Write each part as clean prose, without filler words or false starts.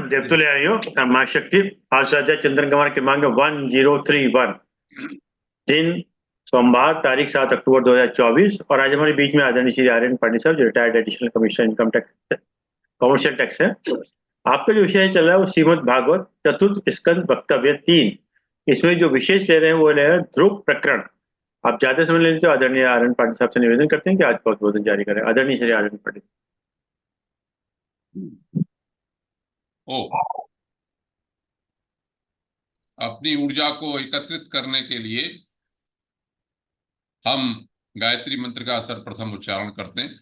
देवतुल्य आयो माँ शक्ति आज राजा चंद्रन कुमार के मांगे 1031 दिन सोमवार तारीख 7 अक्टूबर 2024। और आज हमारे बीच में आदरणीय श्री आर्यन पांडे साहब जो retired additional commissioner income tax commercial tax है। आपका जो विषय चल रहा है वो श्रीमद् भागवत चतुर्थ स्कंद वक्तव्य 3। इसमें जो विशेष ले रहे हैं वो ले रहे हैं ध्रुव प्रकरण। आप ज्यादा समय लेने तो आदरणीय आर्यन पांडे साहब से निवेदन करते हैं कि आज का उद्बोधन जारी करें। आदरणीय श्री आर्यन पांडे। ओ अपनी ऊर्जा को एकत्रित करने के लिए हम गायत्री मंत्र का सर्वप्रथम उच्चारण करते हैं।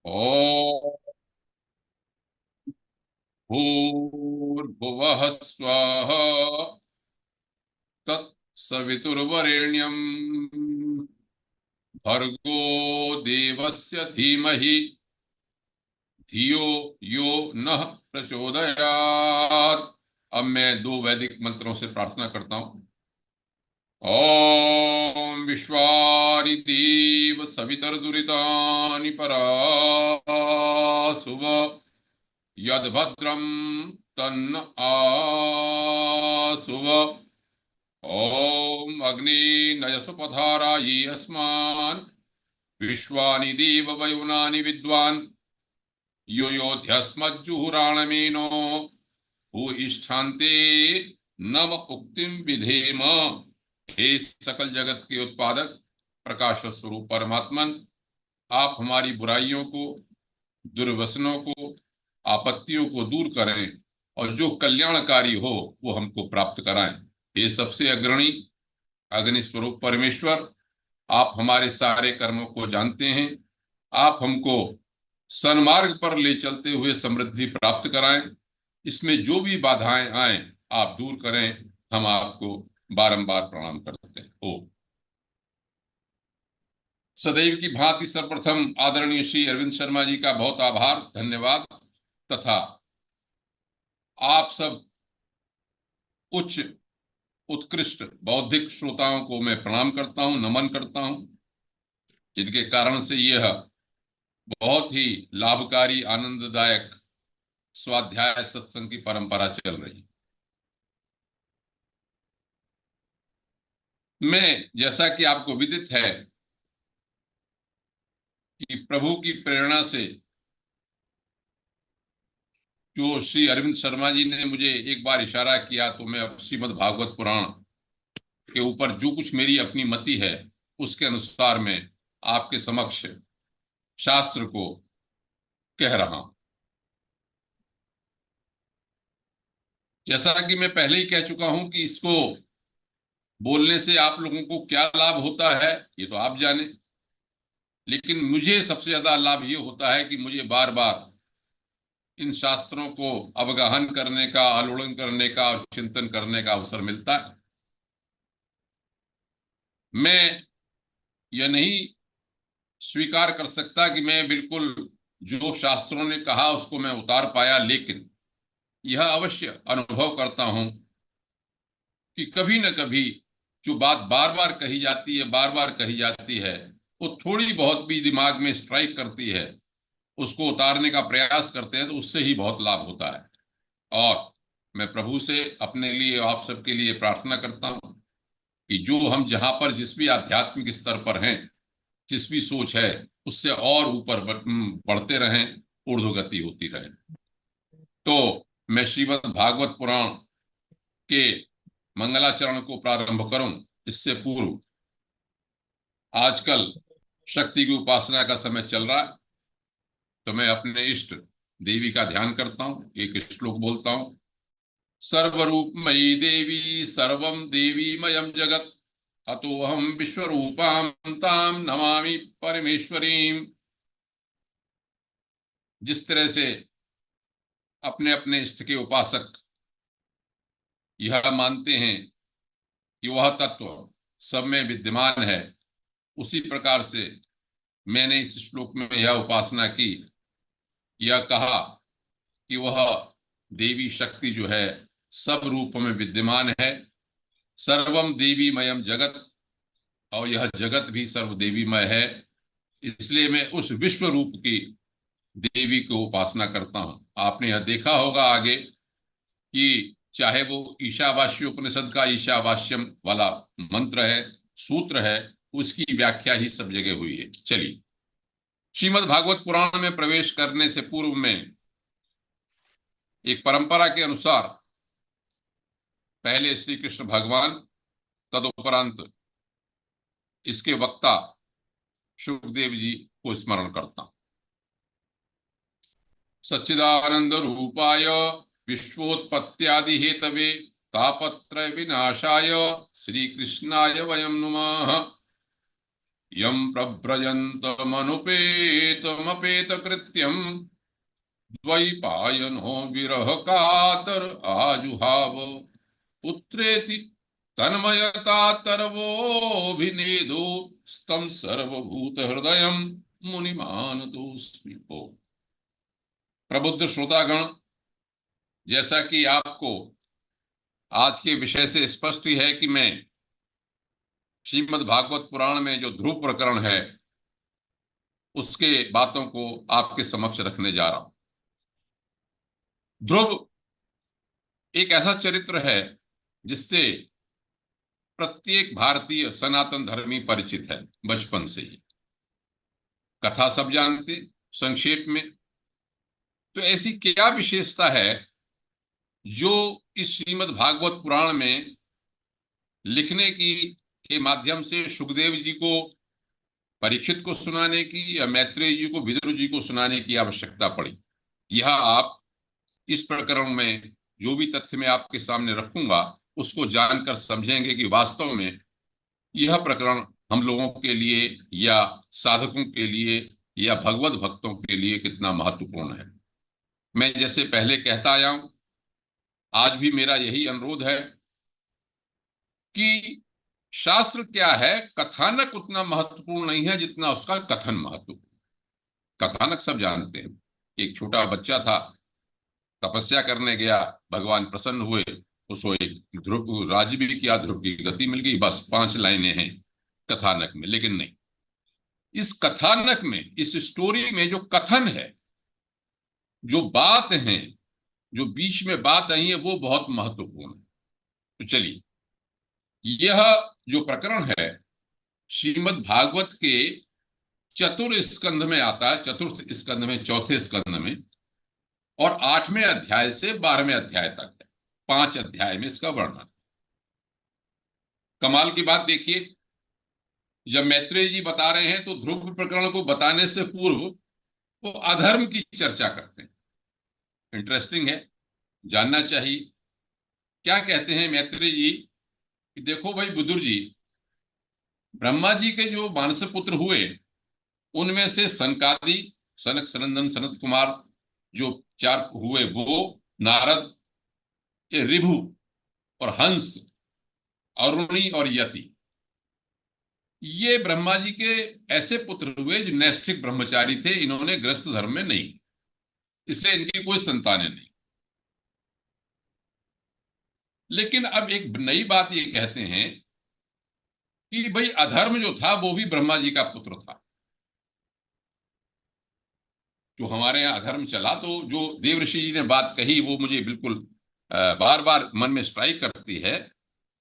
ओ भूर्भुवः स्वः तत्सवितुर्वरेण्यं भर्गो देवस्य धीमहि धियो यो नः प्रचोदयात्। अब मैं 2 वैदिक मंत्रों से प्रार्थना करता हूं। ओम विश्वानि देव सवितर्दुरितानि परासुव यद्भद्रं तन्न आसुव। ओम अग्नि नयसुपधारायै अस्मान् विश्वानि देव वयुनानि विद्वान् यो योध्यस्मज्जुहुराणमेनो भूयिष्ठान्ते नम उक्तिं विधेम। हे सकल जगत के उत्पादक प्रकाश स्वरूप परमात्मन, आप हमारी बुराइयों को, दुर्व्यसनों को, आपत्तियों को दूर करें और जो कल्याणकारी हो वो हमको प्राप्त कराएं। हे सबसे अग्रणी अग्नि स्वरूप परमेश्वर, आप हमारे सारे कर्मों को जानते हैं। आप हमको सन्मार्ग पर ले चलते हुए समृद्धि प्राप्त कराएं। इसमें जो भी बाधाएं आए आप दूर करें। हम आपको बारंबार प्रणाम करते हैं। ओ सदैव की भांति सर्वप्रथम आदरणीय श्री अरविंद शर्मा जी का बहुत आभार, धन्यवाद तथा आप सब उच्च उत्कृष्ट बौद्धिक श्रोताओं को मैं प्रणाम करता हूं, नमन करता हूं, जिनके कारण से यह बहुत ही लाभकारी आनंददायक स्वाध्याय सत्संग की परंपरा चल रही है। मैं, जैसा कि आपको विदित है कि प्रभु की प्रेरणा से जो श्री अरविंद शर्मा जी ने मुझे एक बार इशारा किया, तो मैं अब श्रीमद् भागवत पुराण के ऊपर जो कुछ मेरी अपनी मति है उसके अनुसार मैं आपके समक्ष शास्त्र को कह रहा हूं। जैसा कि मैं पहले ही कह चुका हूं कि इसको बोलने से आप लोगों को क्या लाभ होता है ये तो आप जाने, लेकिन मुझे सबसे ज्यादा लाभ ये होता है कि मुझे बार बार इन शास्त्रों को अवगाहन करने का, आलोड़न करने का और चिंतन करने का अवसर मिलता है। मैं यह नहीं स्वीकार कर सकता कि मैं बिल्कुल जो शास्त्रों ने कहा उसको मैं उतार पाया, लेकिन यह अवश्य अनुभव करता हूं कि कभी न कभी जो बात बार बार कही जाती है, बार बार कही जाती है, वो थोड़ी बहुत भी दिमाग में स्ट्राइक करती है, उसको उतारने का प्रयास करते हैं तो उससे ही बहुत लाभ होता है। और मैं प्रभु से अपने लिए, आप सबके लिए प्रार्थना करता हूं कि जो हम जहां पर जिस भी आध्यात्मिक स्तर पर हैं, जिस भी सोच है उससे और ऊपर बढ़ते रहें, ऊर्ध्वगति होती रहे। तो मैं श्रीमद् भागवत पुराण के मंगलाचरण को प्रारंभ करूं इससे पूर्व, आजकल शक्ति की उपासना का समय चल रहा है, तो मैं अपने इष्ट देवी का ध्यान करता हूं, एक श्लोक बोलता हूं। सर्वरूपमयी देवी सर्वं देवीमयं जगत अतोऽहं विश्वरूपां तां नमामि परमेश्वरीं। जिस तरह से अपने अपने इष्ट के उपासक यह मानते हैं कि वह तत्व सब में विद्यमान है, उसी प्रकार से मैंने इस श्लोक में यह उपासना की, यह कहा कि वह देवी शक्ति जो है सब रूप में विद्यमान है। सर्वम देवीमयम जगत, और यह जगत भी सर्वदेवीमय है। इसलिए मैं उस विश्व रूप की देवी को उपासना करता हूं। आपने यह देखा होगा आगे कि चाहे वो ईशावास्य उपनिषद का ईशावास्यम वाला मंत्र है, सूत्र है, उसकी व्याख्या ही सब जगह हुई है। चलिए, श्रीमद् भागवत पुराण में प्रवेश करने से पूर्व में एक परंपरा के अनुसार पहले श्री कृष्ण भगवान, तदुपरांत इसके वक्ता सुखदेव जी को स्मरण करता हूं। सच्चिदानंद रूपाय विश्वोत्पत्त्यादि हेतवे तापत्रय विनाशाय श्री कृष्णाय वयं नुमः। यं प्रव्रजन्तमनुपेतमपेत कृत्यं द्वैपायनो विरह कातर आजुहाव पुत्रेति तन्मयतातरवोऽभिनेदो स्तं सर्वभूत हृदयं मुनिमानतोऽस्मि। प्रबुद्ध श्रोतागण, जैसा कि आपको आज के विषय से स्पष्ट ही है कि मैं श्रीमद् भागवत पुराण में जो ध्रुव प्रकरण है उसके बातों को आपके समक्ष रखने जा रहा हूं। ध्रुव एक ऐसा चरित्र है जिससे प्रत्येक भारतीय सनातन धर्मी परिचित है बचपन से ही। कथा सब जानते संक्षेप में। तो ऐसी क्या विशेषता है जो इस श्रीमद् भागवत पुराण में लिखने की के माध्यम से सुखदेव जी को परीक्षित को सुनाने की या मैत्रेय जी को विदुर जी को सुनाने की आवश्यकता पड़ी? यह आप इस प्रकरण में जो भी तथ्य मैं आपके सामने रखूंगा उसको जानकर समझेंगे कि वास्तव में यह प्रकरण हम लोगों के लिए या साधकों के लिए या भगवत भक्तों के लिए कितना महत्वपूर्ण है। मैं जैसे पहले कहता आया हूं, आज भी मेरा यही अनुरोध है कि शास्त्र क्या है, कथानक उतना महत्वपूर्ण नहीं है जितना उसका कथन महत्वपूर्ण। कथानक सब जानते हैं। एक छोटा बच्चा था, तपस्या करने गया, भगवान प्रसन्न हुए, उसको एक ध्रुव राज्य भी किया, ध्रुव की गति मिल गई। बस 5 लाइनें हैं कथानक में। लेकिन नहीं, इस कथानक में, इस स्टोरी में जो कथन है, जो बात है, जो बीच में बात आई है, वो बहुत महत्वपूर्ण है। तो चलिए, यह जो प्रकरण है श्रीमद् भागवत के चतुर्थ स्कंध में आता है, चतुर्थ स्कंध में, चौथे स्कंध में, और 8वें अध्याय से 12वें अध्याय तक है। 5 अध्याय में इसका वर्णन। कमाल की बात देखिए, जब मैत्रेय जी बता रहे हैं तो ध्रुव प्रकरण को बताने से पूर्व वो अधर्म की चर्चा करते हैं। इंटरेस्टिंग है, जानना चाहिए। क्या कहते हैं मैत्रेय जी कि देखो भाई विदुर जी, ब्रह्मा जी के जो मानस पुत्र हुए उनमें से सनकादि, सनक, सनंदन, सनत कुमार जो 4 हुए, वो नारद, ऋभु और हंस, अरुणी और यति, ये ब्रह्मा जी के ऐसे पुत्र हुए जो नैष्ठिक ब्रह्मचारी थे। इन्होंने गृहस्थ धर्म में नहीं, इसलिए इनकी कोई संतानें नहीं। लेकिन अब एक नई बात ये कहते हैं कि भाई अधर्म जो था वो भी ब्रह्मा जी का पुत्र था। जो हमारे यहाँ अधर्म चला, तो जो देवऋषि जी ने बात कही वो मुझे बिल्कुल बार बार मन में स्ट्राइक करती है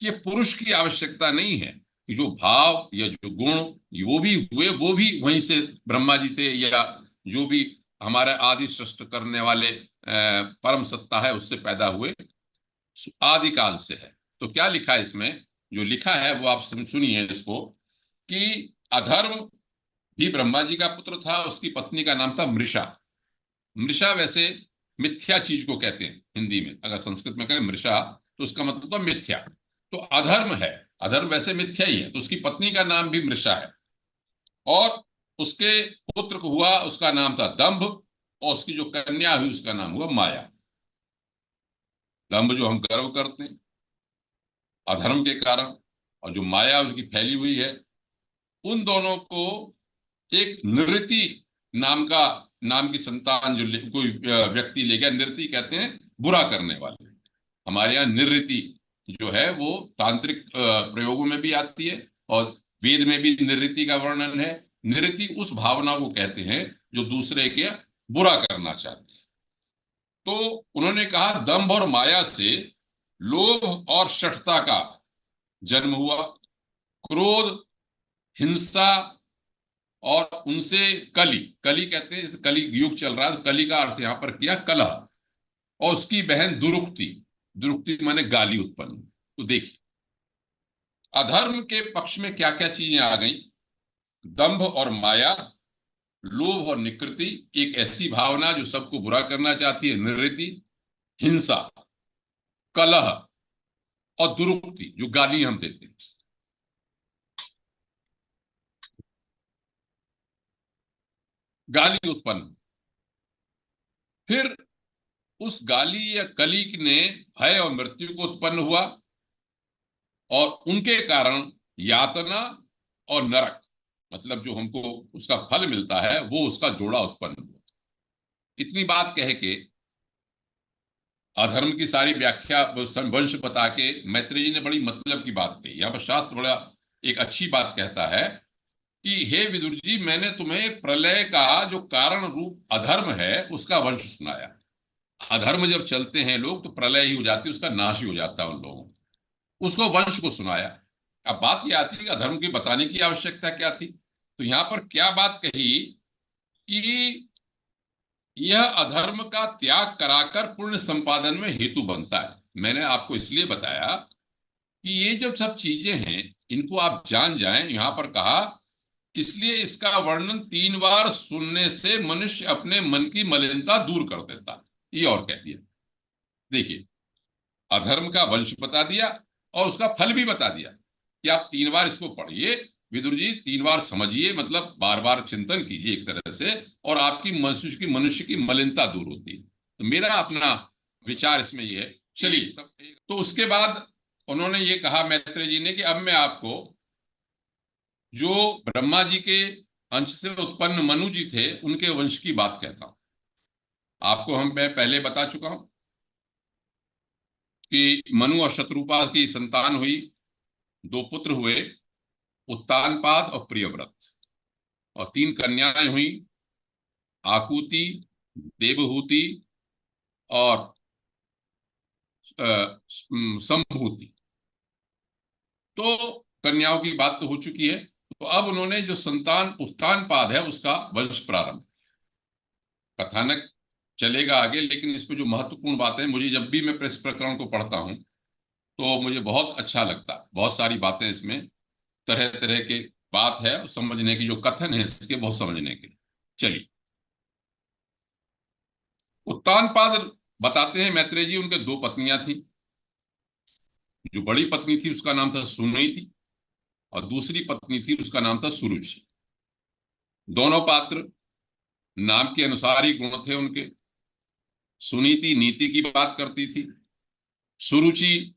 कि पुरुष की आवश्यकता नहीं है, कि जो भाव या जो गुण वो भी हुए, वो भी वहीं से ब्रह्मा जी से या जो भी हमारे आदि सृष्टि करने वाले परम सत्ता है उससे पैदा हुए, आदिकाल से है। तो क्या लिखा है इसमें? जो लिखा है वो आप सुनिए इसको, कि अधर्म भी ब्रह्मा जी का पुत्र था। उसकी पत्नी का नाम था मृषा। मृषा वैसे मिथ्या चीज को कहते हैं हिंदी में। अगर संस्कृत में कहें मृषा तो उसका मतलब तो मिथ्या। तो अधर्म है, अधर्म वैसे मिथ्या ही है। तो उसकी पत्नी का नाम भी मृषा है, और उसके पुत्र को हुआ, उसका नाम था दंभ, और उसकी जो कन्या हुई उसका नाम हुआ माया। दंभ जो हम गर्व करते हैं अधर्म के कारण, और जो माया उसकी फैली हुई है, उन दोनों को एक निवृत्ति नाम की संतान जो कोई व्यक्ति ले गया। निवृत्ति कहते हैं बुरा करने वाले। हमारे यहाँ निवृत्ति जो है वो तांत्रिक प्रयोगों में भी आती है, और वेद में भी निवृत्ति का वर्णन है। निवृत्ति उस भावना को कहते हैं जो दूसरे के बुरा करना चाहती है। तो उन्होंने कहा दंभ और माया से लोभ और शठता का जन्म हुआ, क्रोध, हिंसा, और उनसे कली, कली कहते हैं, जैसे कली युग चल रहा है तो कली का अर्थ यहां पर किया कलह, और उसकी बहन दुरुक्ति, दुरुक्ति माने गाली उत्पन्न। तो देखिए अधर्म के पक्ष में क्या क्या चीजें आ गई। दंभ और माया, लोभ और निकृति, एक ऐसी भावना जो सबको बुरा करना चाहती है, निवृत्ति, हिंसा, कलह, और दुरुक्ति जो गाली हम देते हैं। गाली उत्पन्न, फिर उस गाली या कली ने भय और मृत्यु को उत्पन्न हुआ, और उनके कारण यातना और नरक, मतलब जो हमको उसका फल मिलता है वो उसका जोड़ा उत्पन्न हुआ। इतनी बात कह के अधर्म की सारी व्याख्या वंश बता के मैत्रेय जी ने बड़ी मतलब की बात कही। यहाँ पर शास्त्र बड़ा एक अच्छी बात कहता है कि हे विदुर जी, मैंने तुम्हें प्रलय का जो कारण रूप अधर्म है उसका वंश सुनाया। अधर्म जब चलते हैं लोग तो प्रलय ही हो जाती है, उसका नाश ही हो जाता है उन लोगों को, उसको वंश को सुनाया। अब बात यह आती है कि अधर्म की बताने की आवश्यकता क्या थी। तो यहां पर क्या बात कही कि यह अधर्म का त्याग कराकर पुण्य संपादन में हेतु बनता है। मैंने आपको इसलिए बताया कि ये जो सब चीजें हैं इनको आप जान जाएं। यहां पर कहा इसलिए इसका वर्णन 3 बार सुनने से मनुष्य अपने मन की मलिनता दूर कर देता। ये और कह दिया। देखिए अधर्म का वंश बता दिया और उसका फल भी बता दिया कि आप 3 बार इसको पढ़िए विदुर जी, 3 बार समझिए, मतलब बार बार चिंतन कीजिए एक तरह से, और आपकी मनुष्य की मलिनता दूर होती है। तो मेरा अपना विचार इसमें ये है। चलिए सब। तो उसके बाद उन्होंने ये कहा मैत्रेय जी ने कि अब मैं आपको जो ब्रह्मा जी के अंश से उत्पन्न मनु जी थे उनके वंश की बात कहता हूं। आपको मैं पहले बता चुका हूं कि मनु और शत्रुपा की संतान हुई, 2 पुत्र हुए, उत्तानपाद और प्रियव्रत, और 3 कन्याएं हुई, आकुति, देवहूति और संभूति। तो कन्याओं की बात तो हो चुकी है। तो अब उन्होंने जो संतान उत्तानपाद है उसका वंश प्रारंभ। कथानक चलेगा आगे, लेकिन इसमें जो महत्वपूर्ण बात है, मुझे जब भी मैं प्रेस प्रकरण को पढ़ता हूं तो मुझे बहुत अच्छा लगता है। बहुत सारी बातें इसमें तरह तरह के बात है समझने की, जो कथन है इसके बहुत समझने के। चलिए उत्तानपाद बताते हैं मैत्रेय जी, उनके 2 पत्नियां थी। जो बड़ी पत्नी थी उसका नाम था सुनीति, और दूसरी पत्नी थी उसका नाम था सुरुचि। दोनों पात्र नाम के अनुसार ही गुण थे उनके। सुनीति नीति की बात करती थी, सुरुचि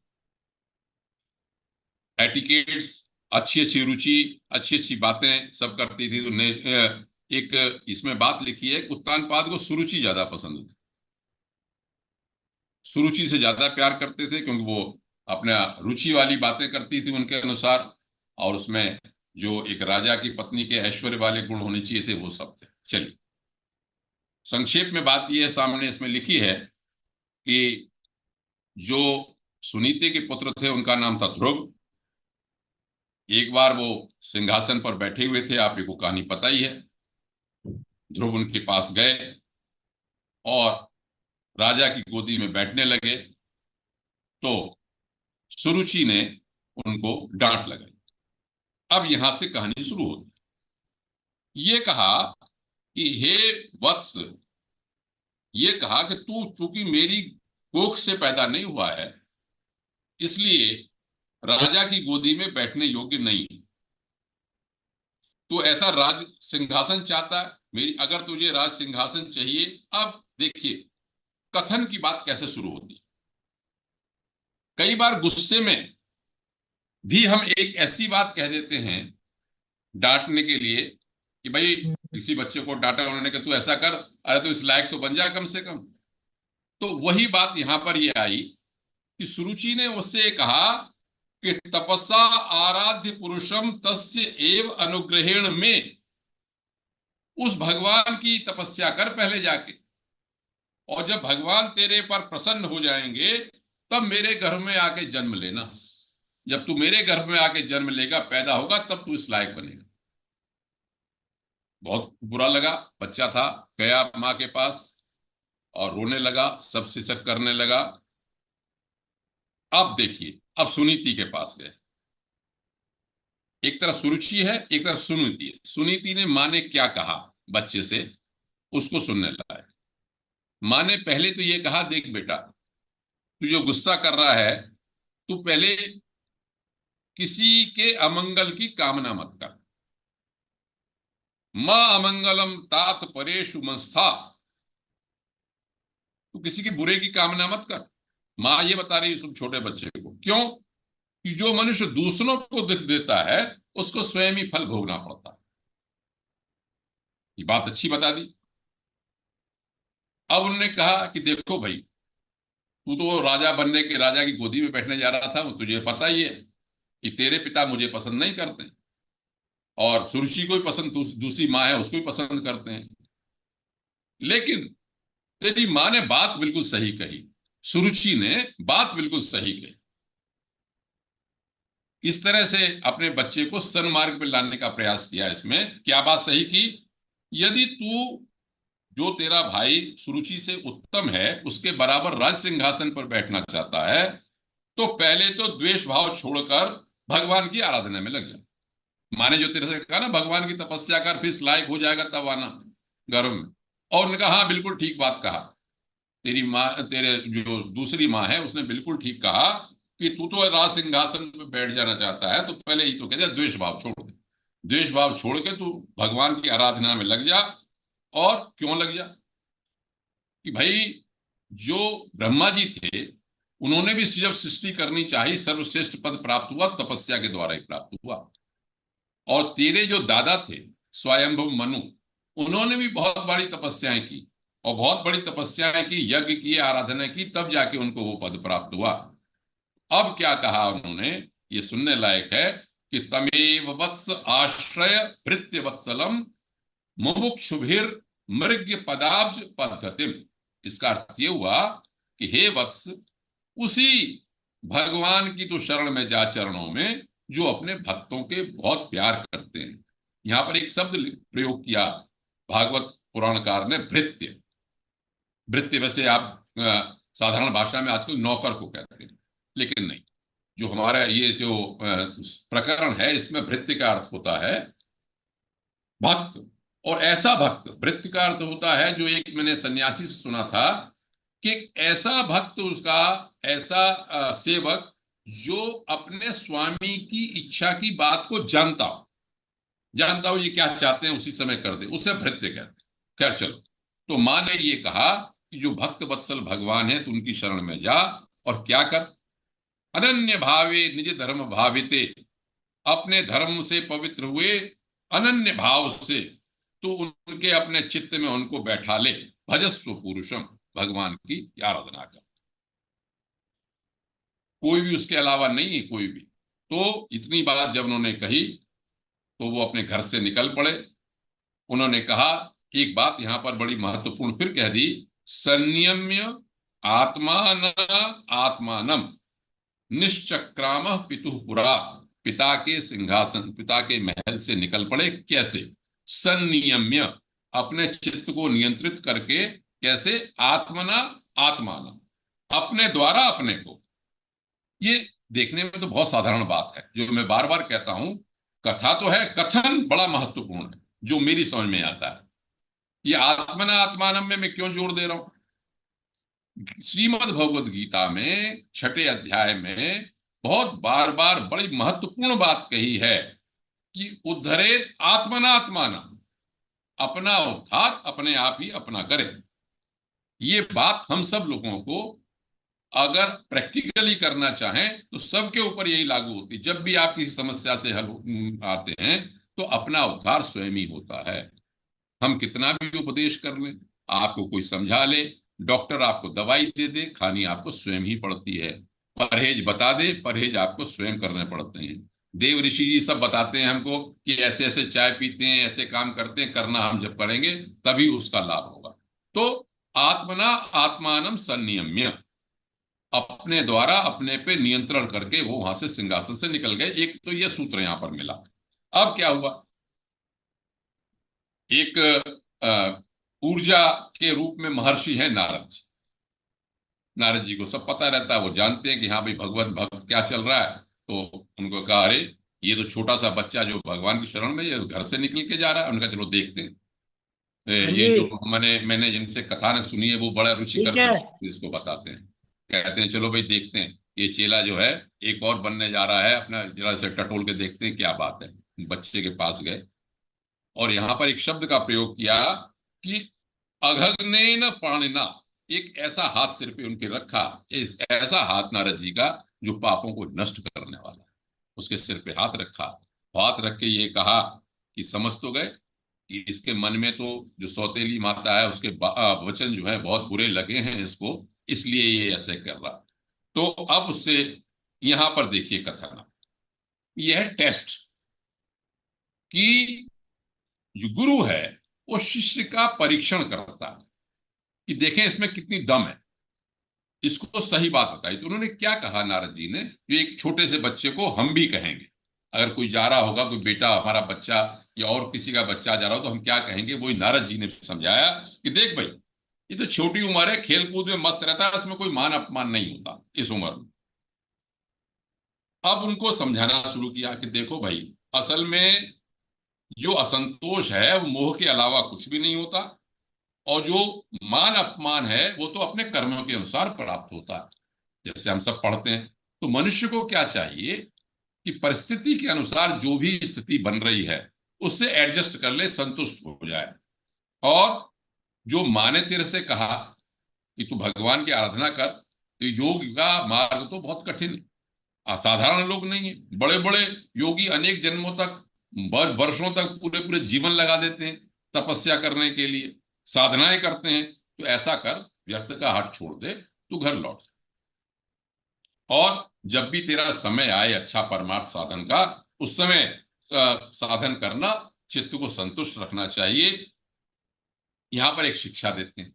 एटिकेट्स, अच्छी अच्छी रुचि, अच्छी अच्छी बातें सब करती थी। तो एक इसमें बात लिखी है, उत्तानपाद को सुरुचि ज्यादा पसंद थी, सुरुचि से ज्यादा प्यार करते थे, क्योंकि वो अपना रुचि वाली बातें करती थी उनके अनुसार, और उसमें जो एक राजा की पत्नी के ऐश्वर्य वाले गुण होने चाहिए थे वो सब थे। चलिए संक्षेप में बात यह सामने इसमें लिखी है कि जो सुनीति के पुत्र थे उनका नाम था ध्रुव। एक बार वो सिंहासन पर बैठे हुए थे, आप को कहानी पता ही है। ध्रुव उनके पास गए और राजा की गोदी में बैठने लगे, तो सुरुचि ने उनको डांट लगाई। अब यहां से कहानी शुरू होती। ये कहा कि हे वत्स, ये कहा कि तू चूंकि मेरी कोख से पैदा नहीं हुआ है इसलिए राजा की गोदी में बैठने योग्य नहीं है। तू ऐसा राज सिंहासन चाहता है, मेरी अगर तुझे राज सिंहासन चाहिए। अब देखिए कथन की बात कैसे शुरू होती है। कई बार गुस्से में भी हम एक ऐसी बात कह देते हैं डांटने के लिए कि भाई किसी बच्चे को डांटा, उन्होंने कहा तू ऐसा कर, अरे तू इस लायक तो बन जा कम से कम। तो वही बात यहां पर ये आई कि सुरुचि ने उससे कहा कि तपस्या आराध्य पुरुषम तस्य एव अनुग्रहेण में उस भगवान की तपस्या कर पहले जाके, और जब भगवान तेरे पर प्रसन्न हो जाएंगे तब मेरे गर्भ में आके जन्म लेना। जब तू मेरे गर्भ में आके जन्म लेगा, पैदा होगा, तब तू इस लायक बनेगा। बहुत बुरा लगा, बच्चा था, गया माँ के पास और रोने लगा, सब सिसक करने लगा। अब देखिए, अब सुनीति के पास गए। एक तरफ सुरुचि है, एक तरफ सुनीति है। सुनीति ने माँ ने क्या कहा बच्चे से, उसको सुनने लगा। माँ ने पहले तो ये कहा, देख बेटा, तू जो गुस्सा कर रहा है, तू पहले किसी के अमंगल की कामना मत कर। माँ अमंगलम तात परेशु मनस्था, तू किसी की बुरे की कामना मत कर। माँ ये बता रही है सब छोटे बच्चे को। क्यों? कि जो मनुष्य दूसरों को दुख देता है, उसको स्वयं ही फल भोगना पड़ता है। ये बात अच्छी बता दी। अब उन्होंने कहा कि देखो भाई, तू तो राजा बनने के, राजा की गोदी में बैठने जा रहा था, तुझे पता ही है कि तेरे पिता मुझे पसंद नहीं करते, और सुरुचि को ही पसंद, दूसरी माँ है उसको ही पसंद करते हैं। लेकिन तेरी माँ ने बात बिल्कुल सही कही, सुरुचि ने बात बिल्कुल सही कही। इस तरह से अपने बच्चे को सन्मार्ग पर लाने का प्रयास किया। इसमें क्या बात सही की? यदि तू, जो तेरा भाई सुरुचि से उत्तम है, उसके बराबर राज सिंहासन पर बैठना चाहता है, तो पहले तो द्वेष भाव छोड़कर भगवान की आराधना में लग जा। माने जो तेरे से कहा ना, भगवान की तपस्या कर, फिर इस लायक हो जाएगा तब आना गर्भ में। और उन्होंने कहा हाँ बिल्कुल ठीक बात कहा। तेरी माँ, तेरे जो दूसरी माँ है, उसने बिल्कुल ठीक कहा कि तू तो राज सिंहासन पे बैठ जाना चाहता है, तो पहले ही तो कहते द्वेष भाव छोड़ दे। द्वेष भाव छोड़ के तू भगवान की आराधना में लग जा। और क्यों लग जा? कि भाई, जो ब्रह्मा जी थे, उन्होंने भी जब सृष्टि करनी चाहिए, सर्वश्रेष्ठ पद प्राप्त हुआ तपस्या के द्वारा ही प्राप्त हुआ। और तेरे जो दादा थे स्वयंभु मनु, उन्होंने भी बहुत बड़ी तपस्याएं की, और बहुत बड़ी तपस्याएं की, यज्ञ किए, आराधना की, तब जाके उनको वो पद प्राप्त हुआ। अब क्या कहा उन्होंने, ये सुनने लायक है कि तमेव वत्स आश्रय भृत्य वत्सलम मुमुक्षुभिर मृग्य पदाब्ज पद्धतिम। इसका अर्थ ये हुआ कि हे वत्स, उसी भगवान की तो शरण में जा, चरणों में, जो अपने भक्तों के बहुत प्यार करते हैं। यहां पर एक शब्द प्रयोग किया भागवत पुराणकार ने, भृत्य। भृत्य वैसे आप साधारण भाषा में आजकल नौकर को कहते हैं, लेकिन नहीं, जो हमारा ये जो प्रकरण है, इसमें भृत्य का अर्थ होता है भक्त। और ऐसा भक्त, भृत्य का अर्थ होता है जो, एक मैंने सन्यासी से सुना था कि एक ऐसा भक्त, उसका ऐसा सेवक जो अपने स्वामी की इच्छा की बात को जानता हो, जानता हो ये क्या चाहते हैं, उसी समय कर दे, उसे भृत्य कहते हैं। खैर चलो, तो माँ ने ये कहा कि जो भक्त वत्सल भगवान है, तो उनकी शरण में जा, और क्या कर, अनन्य भावे निज धर्म भाविते, अपने धर्म से पवित्र हुए अनन्य भाव से, तो उनके अपने चित्त में उनको बैठा ले। भजस्व पुरुषम, भगवान की आराधना कर, कोई भी उसके अलावा नहीं है, कोई भी। तो इतनी बात जब उन्होंने कही, तो वो अपने घर से निकल पड़े। उन्होंने कहा, एक बात यहां पर बड़ी महत्वपूर्ण फिर कह दी, संयम्य आत्मान आत्मानम निश्चक्राम पितुः पुरा। पिता के सिंहासन, पिता के महल से निकल पड़े। कैसे? संनियम्य, अपने चित्त को नियंत्रित करके। कैसे? आत्मना आत्माना, अपने द्वारा अपने को। ये देखने में तो बहुत साधारण बात है, जो मैं बार बार कहता हूं, कथा तो है, कथन बड़ा महत्वपूर्ण है, जो मेरी समझ में आता है। ये आत्मना आत्मानम में मैं क्यों जोर दे रहा हूं? श्रीमद् भगवद गीता में 6 अध्याय में बहुत बार बार बड़ी महत्वपूर्ण बात कही है कि उद्धरेत आत्मनात्मान, अपना उद्धार अपने आप ही अपना करे। ये बात हम सब लोगों को अगर प्रैक्टिकली करना चाहें, तो सबके ऊपर यही लागू होती। जब भी आप किसी समस्या से आते हैं, तो अपना उद्धार स्वयं ही होता है। हम कितना भी उपदेश कर लें, आपको कोई समझा ले, डॉक्टर आपको दवाई दे दे, खानी आपको स्वयं ही पड़ती है। परहेज बता दे, परहेज आपको स्वयं करने पड़ते हैं। देव ऋषि जी सब बताते हैं हमको कि ऐसे ऐसे चाय पीते हैं, ऐसे काम करते हैं, करना हम जब करेंगे तभी उसका लाभ होगा। तो आत्मना आत्मानम संनियम्य, अपने द्वारा अपने पे नियंत्रण करके वो वहां से सिंहासन से निकल गए। एक तो ये सूत्र यहां पर मिला। अब क्या हुआ, एक ऊर्जा के रूप में महर्षि है नारद जी। नारद जी को सब पता रहता है, वो जानते हैं कि हाँ भाई भगवत भक्त क्या चल रहा है। तो उनको कहा, अरे ये तो छोटा सा बच्चा जो भगवान की शरण में, ये घर से निकल के जा रहा है। उनका चलो देखते हैं। हाँ ये जी। जो मैंने जिनसे कथा ने सुनी है वो बड़ा रुचिकर ठीक है। इसको बताते हैं। कहते हैं चलो भाई देखते हैं, ये चेला जो है एक और बनने जा रहा है, अपना जरा से टटोल के देखते हैं क्या बात है। बच्चे के पास गए और यहां पर एक शब्द का प्रयोग किया कि अघग्नेन पाणिना, एक ऐसा हाथ सिर पे उनके रखा, ऐसा हाथ नारद जी का जो पापों को नष्ट करने वाला है। उसके सिर पे हाथ रखा, हाथ रख के ये कहा कि समझ तो गए कि इसके मन में तो जो सौतेली माता है उसके वचन जो है बहुत बुरे लगे हैं इसको, इसलिए ये ऐसे कर रहा। तो अब उससे यहां पर देखिए कथन, यह है टेस्ट कि जो गुरु है वो शिष्य का परीक्षण करता है कि देखें इसमें कितनी दम है, इसको सही बात बताई। तो उन्होंने क्या कहा नारद जी ने, जो एक छोटे से बच्चे को हम भी कहेंगे, अगर कोई जा रहा होगा, कोई बेटा हमारा बच्चा या और किसी का बच्चा जा रहा हो तो हम क्या कहेंगे, वही नारद जी ने समझाया कि देख भाई, ये तो छोटी उम्र है, खेल कूद में मस्त रहता है, इसमें कोई मान अपमान नहीं होता इस उम्र में। अब उनको समझाना शुरू किया कि देखो भाई, असल में जो असंतोष है वो मोह के अलावा कुछ भी नहीं होता, और जो मान अपमान है वो तो अपने कर्मों के अनुसार प्राप्त होता है। जैसे हम सब पढ़ते हैं, तो मनुष्य को क्या चाहिए कि परिस्थिति के अनुसार जो भी स्थिति बन रही है उससे एडजस्ट कर ले, संतुष्ट हो जाए। और जो माने तेरे से कहा कि तू भगवान की आराधना कर, तो योग का मार्ग तो बहुत कठिन है, असाधारण लोग नहीं है। बड़े बड़े योगी अनेक जन्मों तक, वर्षों तक, पूरे पूरे जीवन लगा देते हैं तपस्या करने के लिए, साधनाएं करते हैं। तो ऐसा कर, व्यर्थ का हाथ छोड़ दे, तू घर लौट। और जब भी तेरा समय आए अच्छा परमार्थ साधन का, उस समय साधन करना, चित्त को संतुष्ट रखना चाहिए। यहां पर एक शिक्षा देते हैं।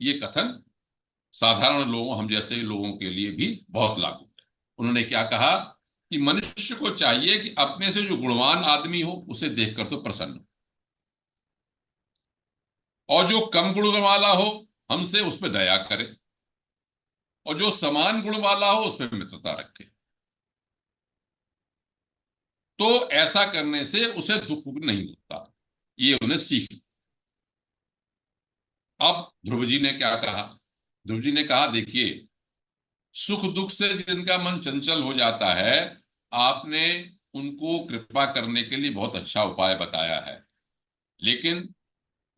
ये कथन साधारण लोगों, हम जैसे लोगों के लिए भी बहुत लागू है। उन्होंने क्या कहा कि मनुष्य को चाहिए कि अपने से जो गुणवान आदमी हो उसे देखकर तो प्रसन्न हो, और जो कम गुण वाला हो हमसे उस पर दया करे, और जो समान गुण वाला हो उस पर मित्रता रखे। तो ऐसा करने से उसे दुख नहीं होता, ये उन्हें सीख। अब ध्रुव जी ने क्या कहा, ध्रुव जी ने कहा देखिए, सुख दुख से जिनका मन चंचल हो जाता है, आपने उनको कृपा करने के लिए बहुत अच्छा उपाय बताया है। लेकिन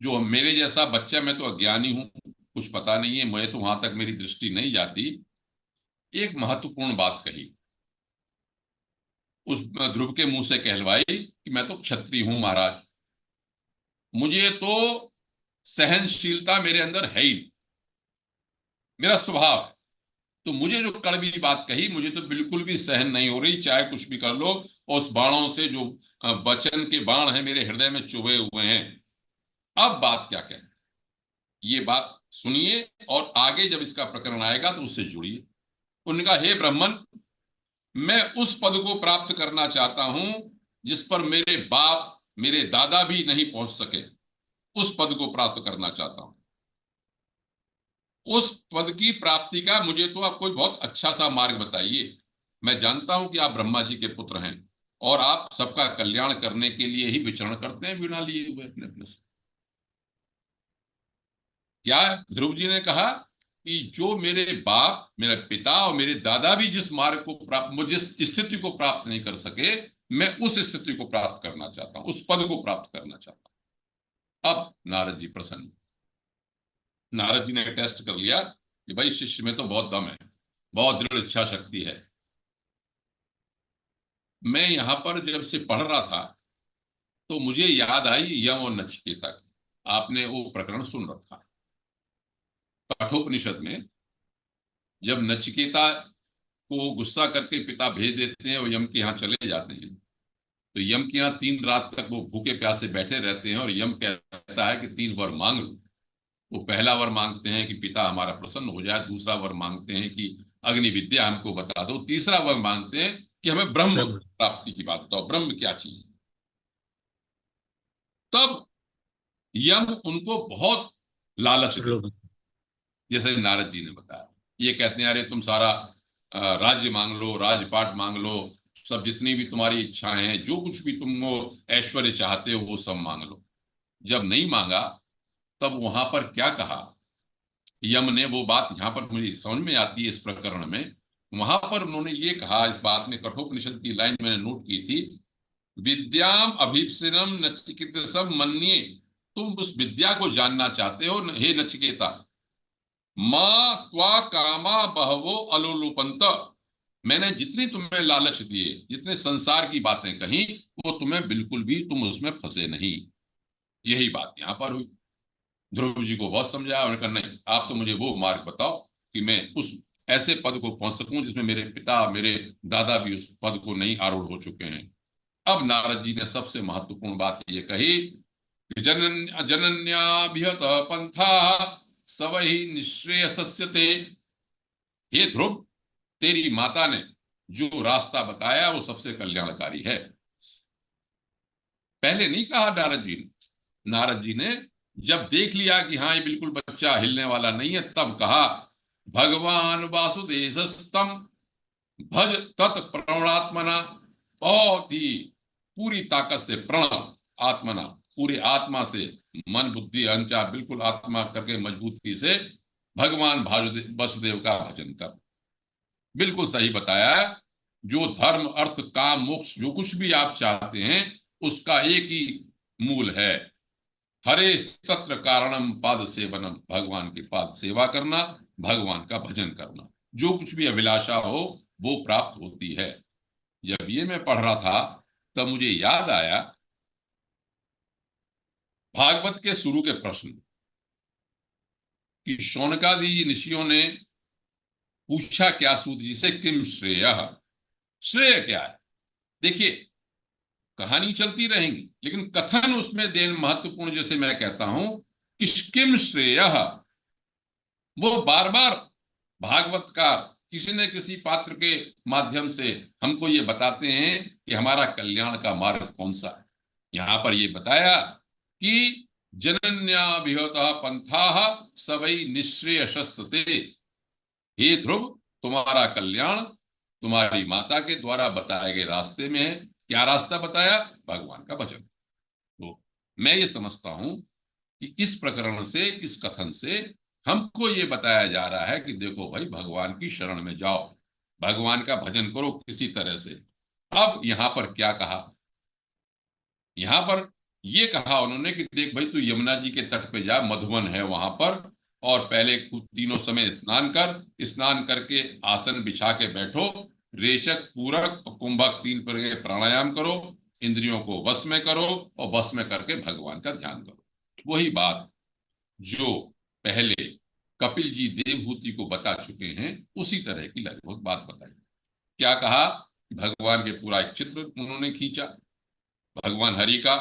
जो मेरे जैसा बच्चा, मैं तो अज्ञानी हूं, कुछ पता नहीं है, मुझे तो वहां तक मेरी दृष्टि नहीं जाती। एक महत्वपूर्ण बात कही, उस ध्रुव के मुंह से कहलवाई कि मैं तो क्षत्रिय हूं महाराज, मुझे तो सहनशीलता मेरे अंदर है ही नहीं, मेरा स्वभाव है। तो मुझे जो कड़वी बात कही, मुझे तो बिल्कुल भी सहन नहीं हो रही, चाहे कुछ भी कर लो। और उस बाणों से जो वचन के बाण हैं मेरे हृदय में चुभे हुए हैं। अब बात क्या कहें, ये बात सुनिए, और आगे जब इसका प्रकरण आएगा तो उससे जुड़िए। उनका, हे ब्राह्मण, मैं उस पद को प्राप्त करना चाहता हूं जिस पर मेरे बाप मेरे दादा भी नहीं पहुंच सके, उस पद को प्राप्त करना चाहता हूं। उस पद की प्राप्ति का मुझे तो आप कोई बहुत अच्छा सा मार्ग बताइए। मैं जानता हूं कि आप ब्रह्मा जी के पुत्र हैं, और आप सबका कल्याण करने के लिए ही विचरण करते हैं बिना लिए हुए अपने अपने से। क्या ध्रुव जी ने कहा कि जो मेरे बाप, मेरे पिता और मेरे दादा भी जिस मार्ग को प्राप्त, जिस स्थिति को प्राप्त नहीं कर सके, मैं उस स्थिति को प्राप्त करना चाहता हूं, उस पद को प्राप्त करना चाहता हूं। अब नारद जी प्रसन्न, नारद जी ने टेस्ट कर लिया कि भाई शिष्य में तो बहुत दम है, बहुत दृढ़ इच्छा शक्ति है। मैं यहां पर जब से पढ़ रहा था तो मुझे याद आई यम और नचिकेता की। आपने वो प्रकरण सुन रखा है कठोपनिषद में, जब नचिकेता को गुस्सा करके पिता भेज देते हैं और यम के यहाँ चले जाते हैं। तो यम के यहाँ 3 रात तक वो भूखे प्यासे बैठे रहते हैं और यम कहता है कि 3 वर मांग लो। वो पहला वर मांगते हैं कि पिता हमारा प्रसन्न हो जाए, दूसरा वर मांगते हैं कि अग्नि विद्या हमको बता दो, तीसरा वर मांगते हैं कि हमें ब्रह्म ब्रह्म प्राप्ति की बात बताओ, ब्रह्म क्या चीज। तब यम उनको बहुत लालच देते, प्रलोभन। जैसे नारद जी ने बताया। ये कहते हैं अरे तुम सारा राज्य मांग लो, राजपाट मांग लो, सब जितनी भी तुम्हारी इच्छाएं हैं, जो कुछ भी तुम वो ऐश्वर्य चाहते हो वो सब मांग लो। जब नहीं मांगा तब वहां पर क्या कहा यम ने, वो बात यहां पर मुझे समझ में आती है इस प्रकरण में। वहां पर उन्होंने ये कहा, इस बात में कठोपनिषद की लाइन मैंने नोट की थी, विद्याम अभीप्सितम नचिकेतसम मन्ये। तुम उस विद्या को जानना चाहते हो हे नचिकेता। मां त्वा कामा बहवो अलोलुपंत। मैंने जितनी तुम्हें लालच दिए, जितने संसार की बातें कही, वो तुम्हें बिल्कुल भी, तुम उसमें फंसे नहीं। यही बात यहां पर हुई। ध्रुव जी को बहुत समझाया, उन्होंने कहा नहीं, आप तो मुझे वो मार्ग बताओ कि मैं उस ऐसे पद को पहुंच सकूं जिसमें मेरे पिता, मेरे दादा भी उस पद को नहीं आरूढ़ हो चुके हैं। अब नारद जी ने सबसे महत्वपूर्ण बात ये कही कि जनन्याभिहत पंथा सवहि निःश्रेयसस्यते। हे ध्रुव, तेरी माता ने जो रास्ता बताया वो सबसे कल्याणकारी है। पहले नहीं कहा नारद जी ने। नारद जी ने जब देख लिया कि हाँ ये बिल्कुल बच्चा हिलने वाला नहीं है, तब कहा भगवान वासुदेवस्तम भज तत् प्रणवात्मना। बहुत ही पूरी ताकत से, प्रणव आत्मना, पूरी आत्मा से, मन बुद्धि अहंकार बिल्कुल आत्मा करके मजबूती से भगवान वासुदेव का भजन कर। बिल्कुल सही बताया है। जो धर्म अर्थ काम मोक्ष जो कुछ भी आप चाहते हैं उसका एक ही मूल है, हरे तत्र कारणम पाद सेवनम। भगवान के पाद सेवा करना, भगवान का भजन करना, जो कुछ भी अभिलाषा हो वो प्राप्त होती है। जब ये मैं पढ़ रहा था तब मुझे याद आया भागवत के शुरू के प्रश्न कि शौनकादि ऋषियों ने पूछा क्या सूत जी से, किम श्रेय, श्रेय क्या है। देखिए कहानी चलती रहेंगी लेकिन कथन उसमें देन महत्वपूर्ण, जैसे मैं कहता हूं कि किम श्रेय। वो बार बार भागवतकार किसी न किसी पात्र के माध्यम से हमको ये बताते हैं कि हमारा कल्याण का मार्ग कौन सा है। यहां पर ये बताया कि जनन्याभिहत पंथा सवै निःश्रेयसस्ते। हे ध्रुव, तुम्हारा कल्याण तुम्हारी माता के द्वारा बताए गए रास्ते में है। क्या रास्ता बताया? भगवान का भजन। तो मैं ये समझता हूं कि इस प्रकरण से, इस कथन से हमको ये बताया जा रहा है कि देखो भाई, भगवान की शरण में जाओ, भगवान का भजन करो किसी तरह से। अब यहां पर क्या कहा? यहां पर ये कहा उन्होंने कि देख भाई, तू यमुना जी के तट पे जा, मधुवन है वहां पर, और पहले तीनों समय स्नान कर, स्नान करके आसन बिछा के बैठो, रेचक पूरक और कुंभक 3 प्रकार के प्राणायाम करो, इंद्रियों को वश में करो और वश में करके भगवान का ध्यान करो। वही बात जो पहले कपिल जी देवहूति को बता चुके हैं, उसी तरह की लगभग बात बताई। क्या कहा? भगवान के पूरा एक चित्र उन्होंने खींचा भगवान हरि का,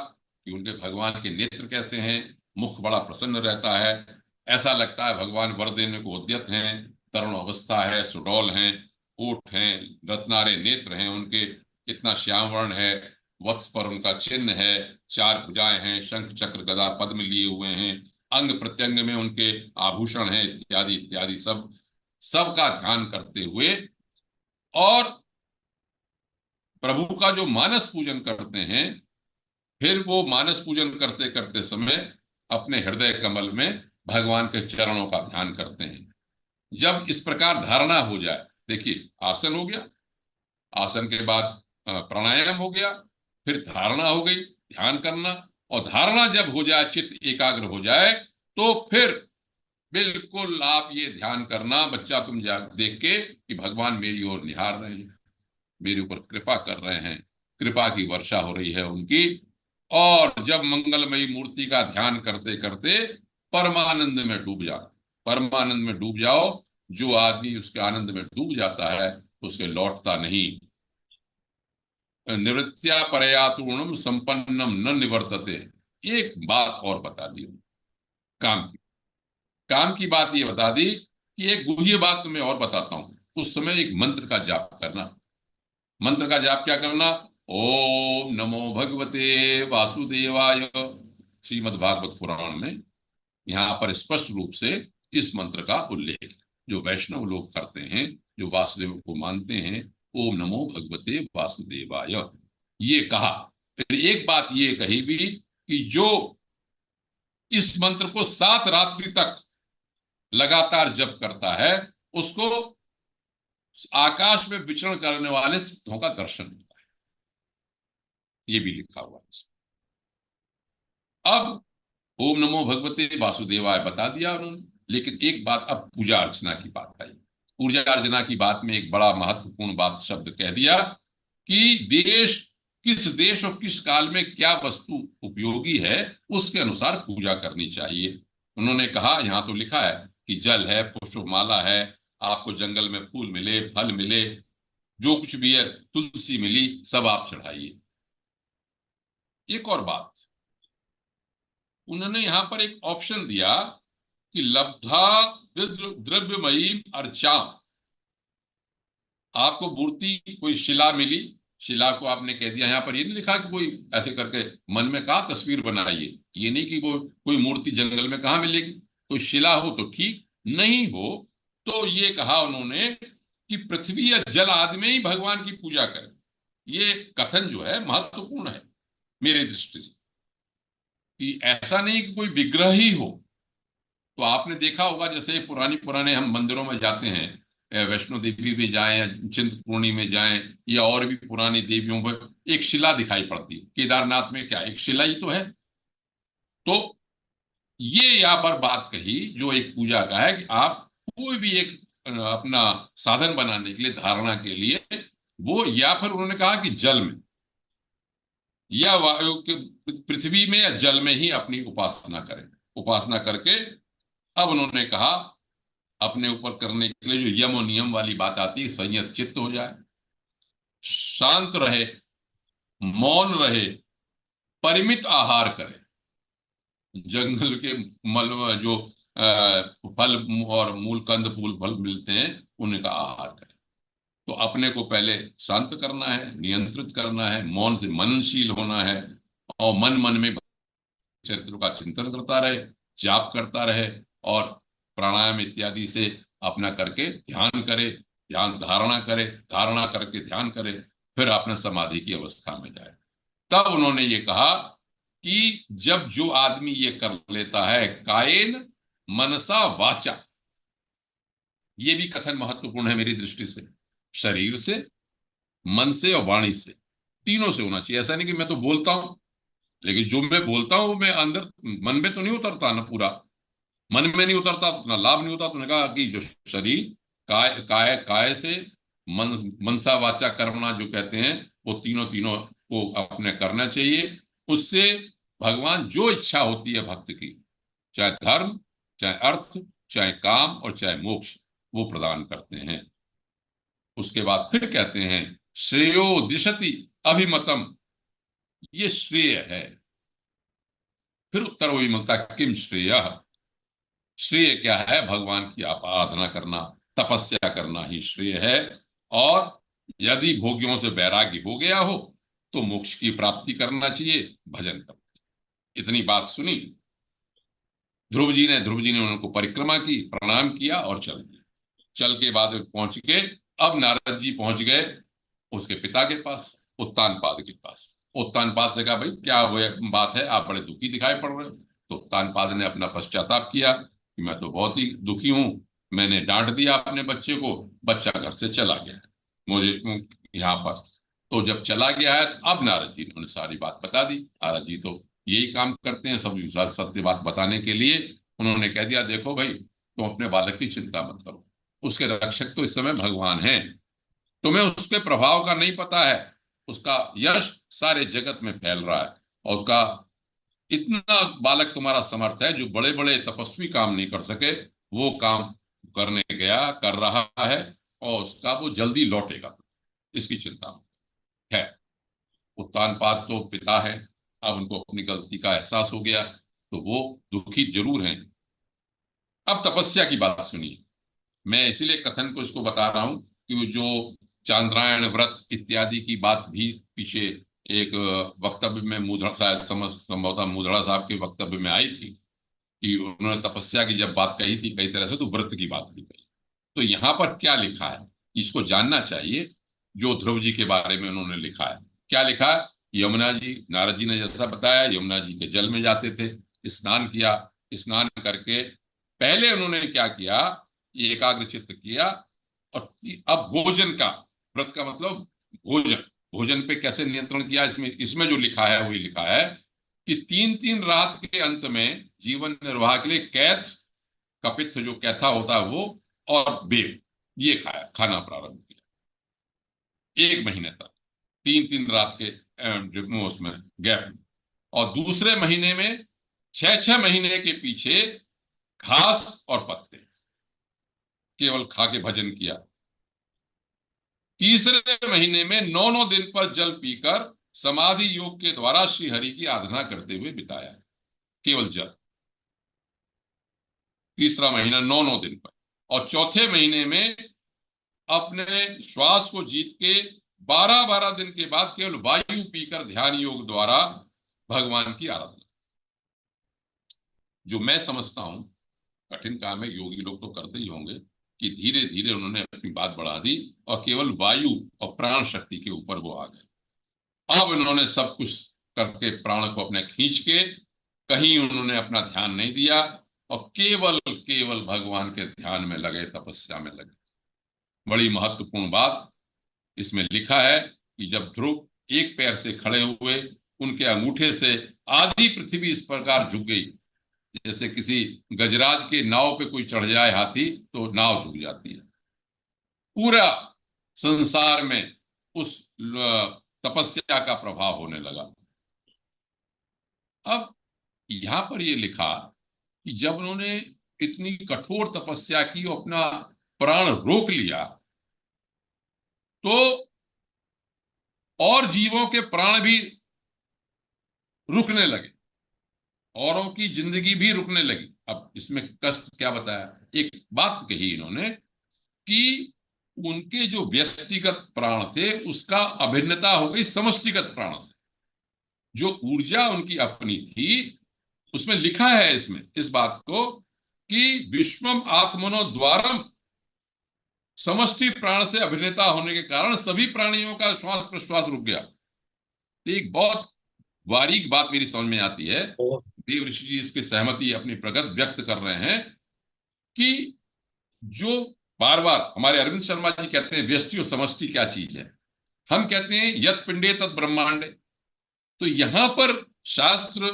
कि उनके भगवान के नेत्र कैसे हैं, मुख बड़ा प्रसन्न रहता है, ऐसा लगता है भगवान वर देने को उद्यत हैं, तरुण अवस्था है, सुडौल हैं, ओठ हैं, रत्नारे नेत्र हैं उनके, इतना श्याम वर्ण है, वत्स पर उनका चिन्ह है, 4 भुजाएं हैं, शंख चक्र गदा पद्म लिए हुए हैं, अंग प्रत्यंग में उनके आभूषण हैं, इत्यादि इत्यादि सब सबका ध्यान करते हुए, और प्रभु का जो मानस पूजन करते हैं, फिर वो मानस पूजन करते करते समय अपने हृदय कमल में भगवान के चरणों का ध्यान करते हैं। जब इस प्रकार धारणा हो जाए, देखिए आसन हो गया, आसन के बाद प्राणायाम हो गया, फिर धारणा हो गई, ध्यान करना, और धारणा जब हो जाए, चित्त एकाग्र हो जाए, तो फिर बिल्कुल आप ये ध्यान करना, बच्चा तुम देख के कि भगवान मेरी ओर निहार रहे हैं, मेरे ऊपर कृपा कर रहे हैं, कृपा की वर्षा हो रही है उनकी। और जब मंगलमयी मूर्ति का ध्यान करते करते परमानंद में डूब जाओ, परमानंद में डूब जाओ। जो आदमी उसके आनंद में डूब जाता है उसके लौटता नहीं। निवृत्त्या परयातूर्णम संपन्नम न निवर्तते। एक बात और बता दी, काम की। काम की बात ये बता दी कि एक गुह्य बात तुम्हें और बताता हूं। उस समय एक मंत्र का जाप करना। मंत्र का जाप क्या करना? ओम नमो भगवते वासुदेवाय। श्रीमद् भागवत पुराण में यहां पर स्पष्ट रूप से इस मंत्र का उल्लेख है, जो वैष्णव लोग करते हैं, जो वासुदेव को मानते हैं। ओम नमो भगवते वासुदेवाय ये कहा। फिर एक बात ये कही भी कि जो इस मंत्र को 7 रात्रि तक लगातार जप करता है, उसको आकाश में विचरण करने वाले सिद्धों का दर्शन होता है। ये भी लिखा हुआ है। अब ओम नमो भगवते वासुदेवाय बता दिया उन्होंने, लेकिन एक बात, अब पूजा अर्चना की बात आई। पूजा अर्चना की बात में एक बड़ा महत्वपूर्ण बात शब्द कह दिया कि किस देश और किस काल में क्या वस्तु उपयोगी है, उसके अनुसार पूजा करनी चाहिए। उन्होंने कहा, यहां तो लिखा है कि जल है, पुष्पमाला है, आपको जंगल में फूल मिले, फल मिले, जो कुछ भी है, तुलसी मिली, सब आप चढ़ाइए। एक और बात, उन्होंने यहां पर एक ऑप्शन दिया कि लब्धा द्रव्यमयी अर्चा। आपको मूर्ति, कोई शिला मिली, शिला को आपने कह दिया। यहां पर ये नहीं लिखा कि कोई ऐसे करके मन में कहा तस्वीर बनाइए, ये नहीं कि वो कोई मूर्ति जंगल में कहाँ मिलेगी। तो शिला हो तो ठीक, नहीं हो तो ये कहा उन्होंने कि पृथ्वी या जल आदि में ही भगवान की पूजा करें। ये कथन जो है महत्वपूर्ण है मेरे दृष्टि से, कि ऐसा नहीं कि कोई विग्रह ही हो। तो आपने देखा होगा, जैसे पुरानी पुराने हम मंदिरों में जाते हैं, वैष्णो देवी में जाएं या चिंतपूर्णी में जाएं या और भी पुरानी देवियों पर एक शिला दिखाई पड़ती है। केदारनाथ में क्या एक शिला ही तो है। तो ये यहाँ पर बात कही जो एक पूजा का है, कि आप कोई भी एक अपना साधन बनाने के लिए, धारणा के लिए, वो या फिर उन्होंने कहा कि जल में या वायु के, पृथ्वी में या जल में ही अपनी उपासना करें। उपासना करके अब उन्होंने कहा अपने ऊपर करने के लिए जो यम और नियम वाली बात आती है, संयत चित्त हो जाए, शांत रहे, मौन रहे, परिमित आहार करे। जंगल के मल जो फल और मूल कंद फूल फल मिलते हैं, उनका आहार करें। तो अपने को पहले शांत करना है, नियंत्रित करना है, मौन से मननशील होना है, और मन मन में चरित्र का चिंतन करता रहे, जाप करता रहे, और प्राणायाम इत्यादि से अपना करके ध्यान करे, ध्यान धारणा करे, धारणा करके ध्यान करे, फिर अपने समाधि की अवस्था में जाए। तब उन्होंने ये कहा कि जब जो आदमी ये कर लेता है कायेन मनसा वाचा, ये भी कथन महत्वपूर्ण है मेरी दृष्टि से, शरीर से, मन से और वाणी से, तीनों से होना चाहिए। ऐसा नहीं कि मैं तो बोलता हूं, लेकिन जो मैं बोलता हूं वो मैं अंदर मन में तो नहीं उतरता ना, पूरा मन में नहीं उतरता, अपना लाभ नहीं होता। तो उन्होंने कहा कि जो शरीर, काय काय काय से, मनसा वाचा कर्मणा जो कहते हैं, वो तीनों तीनों को अपने करना चाहिए। उससे भगवान जो इच्छा होती है भक्त की, चाहे धर्म, चाहे अर्थ, चाहे काम और चाहे मोक्ष, वो प्रदान करते हैं। उसके बाद फिर कहते हैं श्रेयो दिशति अभिमतम, ये श्रेय है। फिर उत्तर वही मिलता, किम श्रेय, श्रेय क्या है? भगवान की आराधना करना, तपस्या करना ही श्रेय है। और यदि भोगियों से वैराग्य हो गया हो तो मोक्ष की प्राप्ति करना चाहिए, भजन करना चाहिए। इतनी बात सुनी ध्रुव जी ने उनको परिक्रमा की, प्रणाम किया और चल दिए। चल के बाद पहुंच के अब नारद जी पहुंच गए उसके पिता के पास, उत्तानपाद के पास। उत्तानपाद से कहा, भाई क्या बात है, आप बड़े दुखी दिखाई पड़ रहे हो। तो उत्तानपाद ने अपना पश्चाताप किया कि मैं तो बहुत ही दुखी हूं, मैंने डांट दिया अपने बच्चे को, बच्चा घर से चला गया है मुझे यहाँ पर। तो जब चला गया है, तो अब नारद जी ने उन्हें सारी बात बता दी। नारद जी तो यही काम करते हैं, सब सत्य बात बताने के लिए। उन्होंने कह दिया, देखो भाई, तुम अपने बालक की चिंता मत करो, उसके रक्षक तो इस समय भगवान हैं। तुम्हें उसके प्रभाव का नहीं पता है, उसका यश सारे जगत में फैल रहा है, और उसका इतना बालक तुम्हारा समर्थ है, जो बड़े बड़े तपस्वी काम नहीं कर सके वो काम करने गया, कर रहा है। और उसका वो जल्दी लौटेगा, इसकी चिंता है। उत्तानपाद तो पिता है, अब उनको अपनी गलती का एहसास हो गया, तो वो दुखी जरूर हैं। अब तपस्या की बात सुनिए। मैं इसीलिए कथन को इसको बता रहा हूं कि वो जो चांद्रायण व्रत इत्यादि की बात भी पीछे एक वक्तव्य में मूधड़ा, शायद संभवतः मूधड़ा साहब के वक्तव्य में आई थी, कि उन्होंने तपस्या की जब बात कही थी कई तरह से, तो व्रत की बात भी कही। तो यहाँ पर क्या लिखा है, इसको जानना चाहिए। जो ध्रुव जी के बारे में उन्होंने लिखा है, क्या लिखा है? यमुना जी, नारद जी ने जैसा बताया, यमुना जी के जल में जाते थे, स्नान किया, स्नान करके पहले उन्होंने क्या किया, ये एकाग्र चित्त किया, और अब भोजन का, व्रत का मतलब भोजन, भोजन पे कैसे नियंत्रण किया, इसमें इसमें जो लिखा है वही लिखा है कि 3-3 रात के अंत में जीवन निर्वाह के लिए कैथ, कपित्थ जो कैथा होता है वो, और बेर, ये खाया, खाना प्रारंभ किया 1 महीने तक, 3-3 रात के उसमें गैप में। और दूसरे महीने में 6-6 महीने के पीछे घास और पत्ते, केवल खा के भजन किया। तीसरे महीने में 9-9 दिन पर जल पीकर समाधि योग के द्वारा श्री हरि की आराधना करते हुए बिताया, केवल जल। तीसरा महीना 9-9 दिन पर। और चौथे महीने में अपने श्वास को जीत के 12-12 दिन के बाद केवल वायु पीकर ध्यान योग द्वारा भगवान की आराधना। जो मैं समझता हूं कठिन काम है, योगी लोग तो करते ही होंगे, कि धीरे धीरे उन्होंने अपनी बात बढ़ा दी और केवल वायु और प्राण शक्ति के ऊपर वो आ गए। अब इन्होंने सब कुछ करके प्राण को अपने खींच के, कहीं उन्होंने अपना ध्यान नहीं दिया, और केवल केवल भगवान के ध्यान में लगे, तपस्या में लगे। बड़ी महत्वपूर्ण बात इसमें लिखा है कि जब ध्रुव एक पैर से खड़े हुए, उनके अंगूठे से आधी पृथ्वी इस प्रकार झुक गई, जैसे किसी गजराज के नाव पे कोई चढ़ जाए हाथी तो नाव झुक जाती है। पूरा संसार में उस तपस्या का प्रभाव होने लगा। अब यहां पर यह लिखा कि जब उन्होंने इतनी कठोर तपस्या की और अपना प्राण रोक लिया, तो और जीवों के प्राण भी रुकने लगे, औरों की जिंदगी भी रुकने लगी। अब इसमें कष्ट क्या बताया, एक बात कही इन्होंने कि उनके जो व्यक्तिगत प्राण थे उसका अभिन्नता हो गई समष्टिगत प्राण से। जो ऊर्जा उनकी अपनी थी, उसमें लिखा है इसमें इस बात को कि विश्वम आत्मनो द्वारम, समष्टि प्राण से अभिन्नता होने के कारण सभी प्राणियों का श्वास प्रश्वास रुक गया। तो एक बहुत बारीक बात मेरी समझ में आती है, देव ऋषि जी इसकी सहमति अपनी प्रगत व्यक्त कर रहे हैं, कि जो बार बार हमारे अरविंद शर्मा जी कहते हैं व्यष्टि और समष्टि क्या चीज है, हम कहते हैं यत पिंडे तत् ब्रह्मांडे। तो यहां पर शास्त्र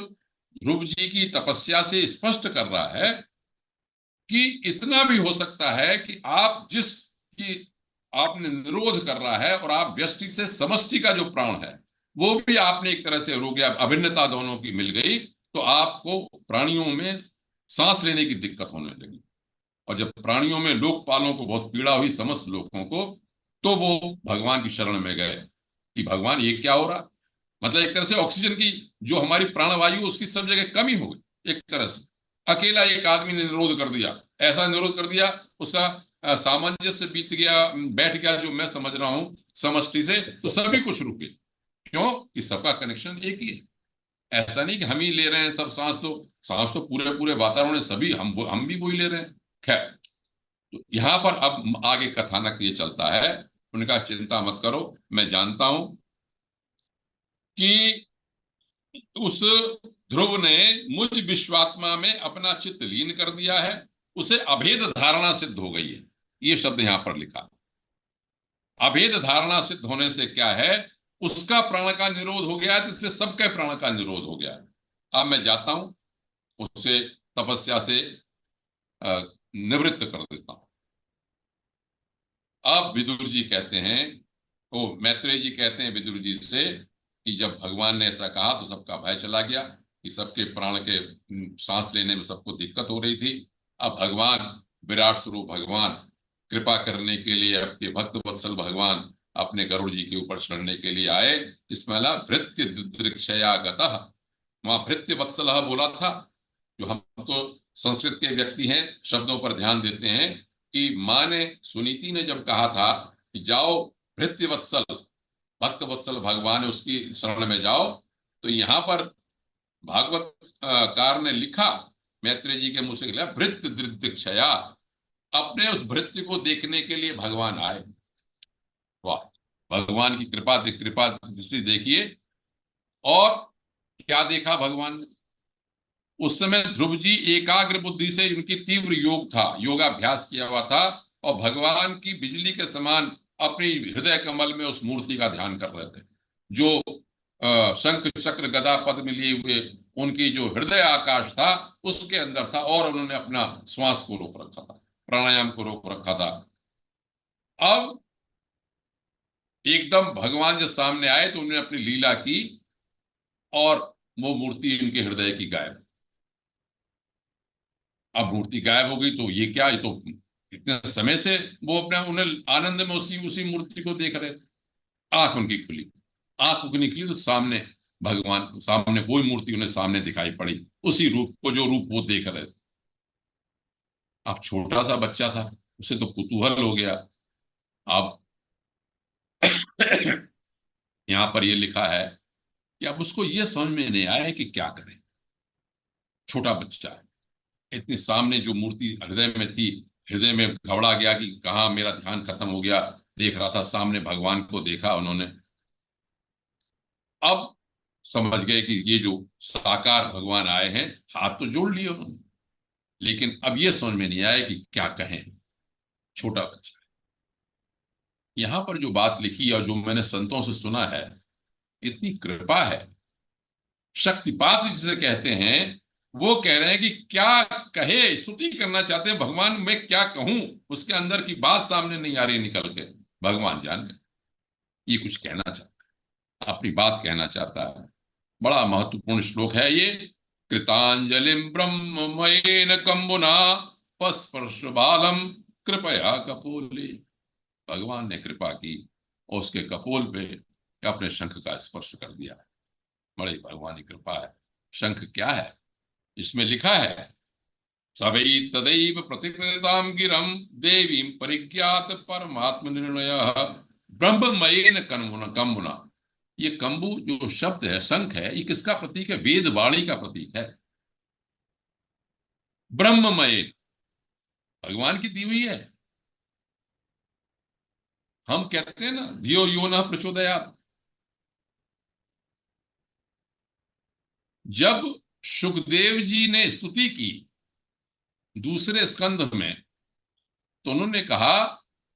ध्रुव जी की तपस्या से स्पष्ट कर रहा है कि इतना भी हो सकता है कि आप जिस की आपने निरोध कर रहा है, और आप व्यष्टि से समष्टि का जो प्राण है वो भी आपने एक तरह से रोक गया, अभिन्नता दोनों की मिल गई, तो आपको प्राणियों में सांस लेने की दिक्कत होने लगी। और जब प्राणियों में लोकपालों को बहुत पीड़ा हुई, समस्त लोगों को, तो वो भगवान की शरण में गए कि भगवान ये क्या हो रहा। मतलब एक तरह से ऑक्सीजन की जो हमारी प्राणवायु उसकी सब जगह कमी हो गई एक तरह से। अकेला एक आदमी ने निरोध कर दिया, ऐसा निरोध कर दिया, उसका सामंजस्य बीत गया, बैठ गया, जो मैं समझ रहा हूं समष्टि से, तो सभी कुछ रुक गए। क्यों? कि सबका कनेक्शन एक ही है। ऐसा नहीं कि हम ही ले रहे हैं सब सांस, तो सांस तो पूरे पूरे वातावरण में सभी, हम भी वही ले रहे हैं। खैर, तो यहां पर अब आगे कथानक ये चलता है। उनका चिंता मत करो, मैं जानता हूं कि उस ध्रुव ने मुझ विश्वात्मा में अपना चित्त लीन कर दिया है, उसे अभेद धारणा सिद्ध हो गई है। ये शब्द यहां पर लिखा। अभेद धारणा सिद्ध होने से क्या है, उसका प्राण का निरोध हो गया है, तो इसलिए सबके प्राण का निरोध हो गया है। अब मैं जाता हूं, उससे तपस्या से निवृत्त कर देता हूं। अब विदुर जी कहते हैं, ओ मैत्रेय जी कहते हैं विदुर जी से कि जब भगवान ने ऐसा कहा तो सबका भय चला गया, कि सबके प्राण के सांस लेने में सबको दिक्कत हो रही थी। अब भगवान, विराट स्वरूप भगवान कृपा करने के लिए आपके भक्त वत्सल भगवान अपने गरुड़ जी के ऊपर चढ़ने के लिए आए। इसमें ला भृत्य दृक्षया गतः, वहां भृत्य वत्सल बोला था। जो हम तो संस्कृत के व्यक्ति हैं, शब्दों पर ध्यान देते हैं कि माँ ने, सुनीति ने जब कहा था कि जाओ भृत्य वत्सल, भक्त वत्सल भगवान है उसकी शरण में जाओ, तो यहाँ पर भागवत कार ने लिखा, मैत्रेय जी के मुंह से लिखा भृत्य दृक्षया, अपने उस भृत्य को देखने के लिए भगवान आए। वाह, भगवान की कृपा दृष्टि देखिए। और क्या देखा भगवान ने? उस समय ध्रुव जी एकाग्र बुद्धि से, इनकी तीव्र योग था, योगाभ्यास किया हुआ था, और भगवान की बिजली के समान अपनी हृदय कमल में उस मूर्ति का ध्यान कर रहे थे। जो शंख चक्र गदा पद्म लिए हुए उनकी जो हृदय आकाश था उसके अंदर था, और उन्होंने अपना श्वास को रोक रखा था, प्राणायाम को रोक रखा था। अब एकदम भगवान जब सामने आए तो उन्होंने अपनी लीला की, और वो मूर्ति उनके हृदय की गायब। अब मूर्ति गायब हो गई तो ये क्या, ये तो इतने समय से वो अपने उन्हें आनंद में उसी उसी मूर्ति को देख रहे। आंख उनकी खुली, आंख उनकी निकली तो सामने भगवान, सामने वही मूर्ति उन्हें सामने दिखाई पड़ी, उसी रूप को, जो रूप वो देख रहे थे। अब छोटा सा बच्चा था, उसे तो कुतूहल हो गया। अब यहाँ पर ये लिखा है कि अब उसको ये समझ में नहीं आया कि क्या करें। छोटा बच्चा है, इतनी सामने जो मूर्ति हृदय में थी, हृदय में घबरा गया कि कहाँ मेरा ध्यान खत्म हो गया। देख रहा था सामने भगवान को, देखा उन्होंने। अब समझ गए कि ये जो साकार भगवान आए हैं, हाथ तो जोड़ लिए उन्होंने, लेकिन अब ये समझ में नहीं आया कि क्या कहें। छोटा बच्चा है। यहां पर जो बात लिखी और जो मैंने संतों से सुना है, इतनी कृपा है, शक्तिपात जिसे कहते हैं, वो कह रहे हैं कि क्या कहे, स्तुति करना चाहते हैं भगवान, मैं क्या कहूं, उसके अंदर की बात सामने नहीं आ रही निकल के। भगवान जान गए ये कुछ कहना चाहता है, अपनी बात कहना चाहता है। बड़ा महत्वपूर्ण श्लोक है ये। कृतांजलिम ब्रह्ममयेन कंबुना पस्पर्श बालम कृपया कपोले। भगवान ने कृपा की और उसके कपोल पे अपने शंख का स्पर्श कर दिया। बड़ी भगवान की कृपा है। शंख क्या है? इसमें लिखा है, सवै तदैव प्रतिपदाम गिरम देवीं परिज्ञात परमात्म निर्णय ब्रह्ममयेन कंबुना। ये कंबु जो शब्द है, शंख है, ये किसका प्रतीक है? वेद वाणी का प्रतीक है। ब्रह्ममय, भगवान की दी हुई है। हम कहते हैं ना, धियो यो न प्रचोदयात्। जब सुखदेव जी ने स्तुति की दूसरे स्कंध में, तो उन्होंने कहा,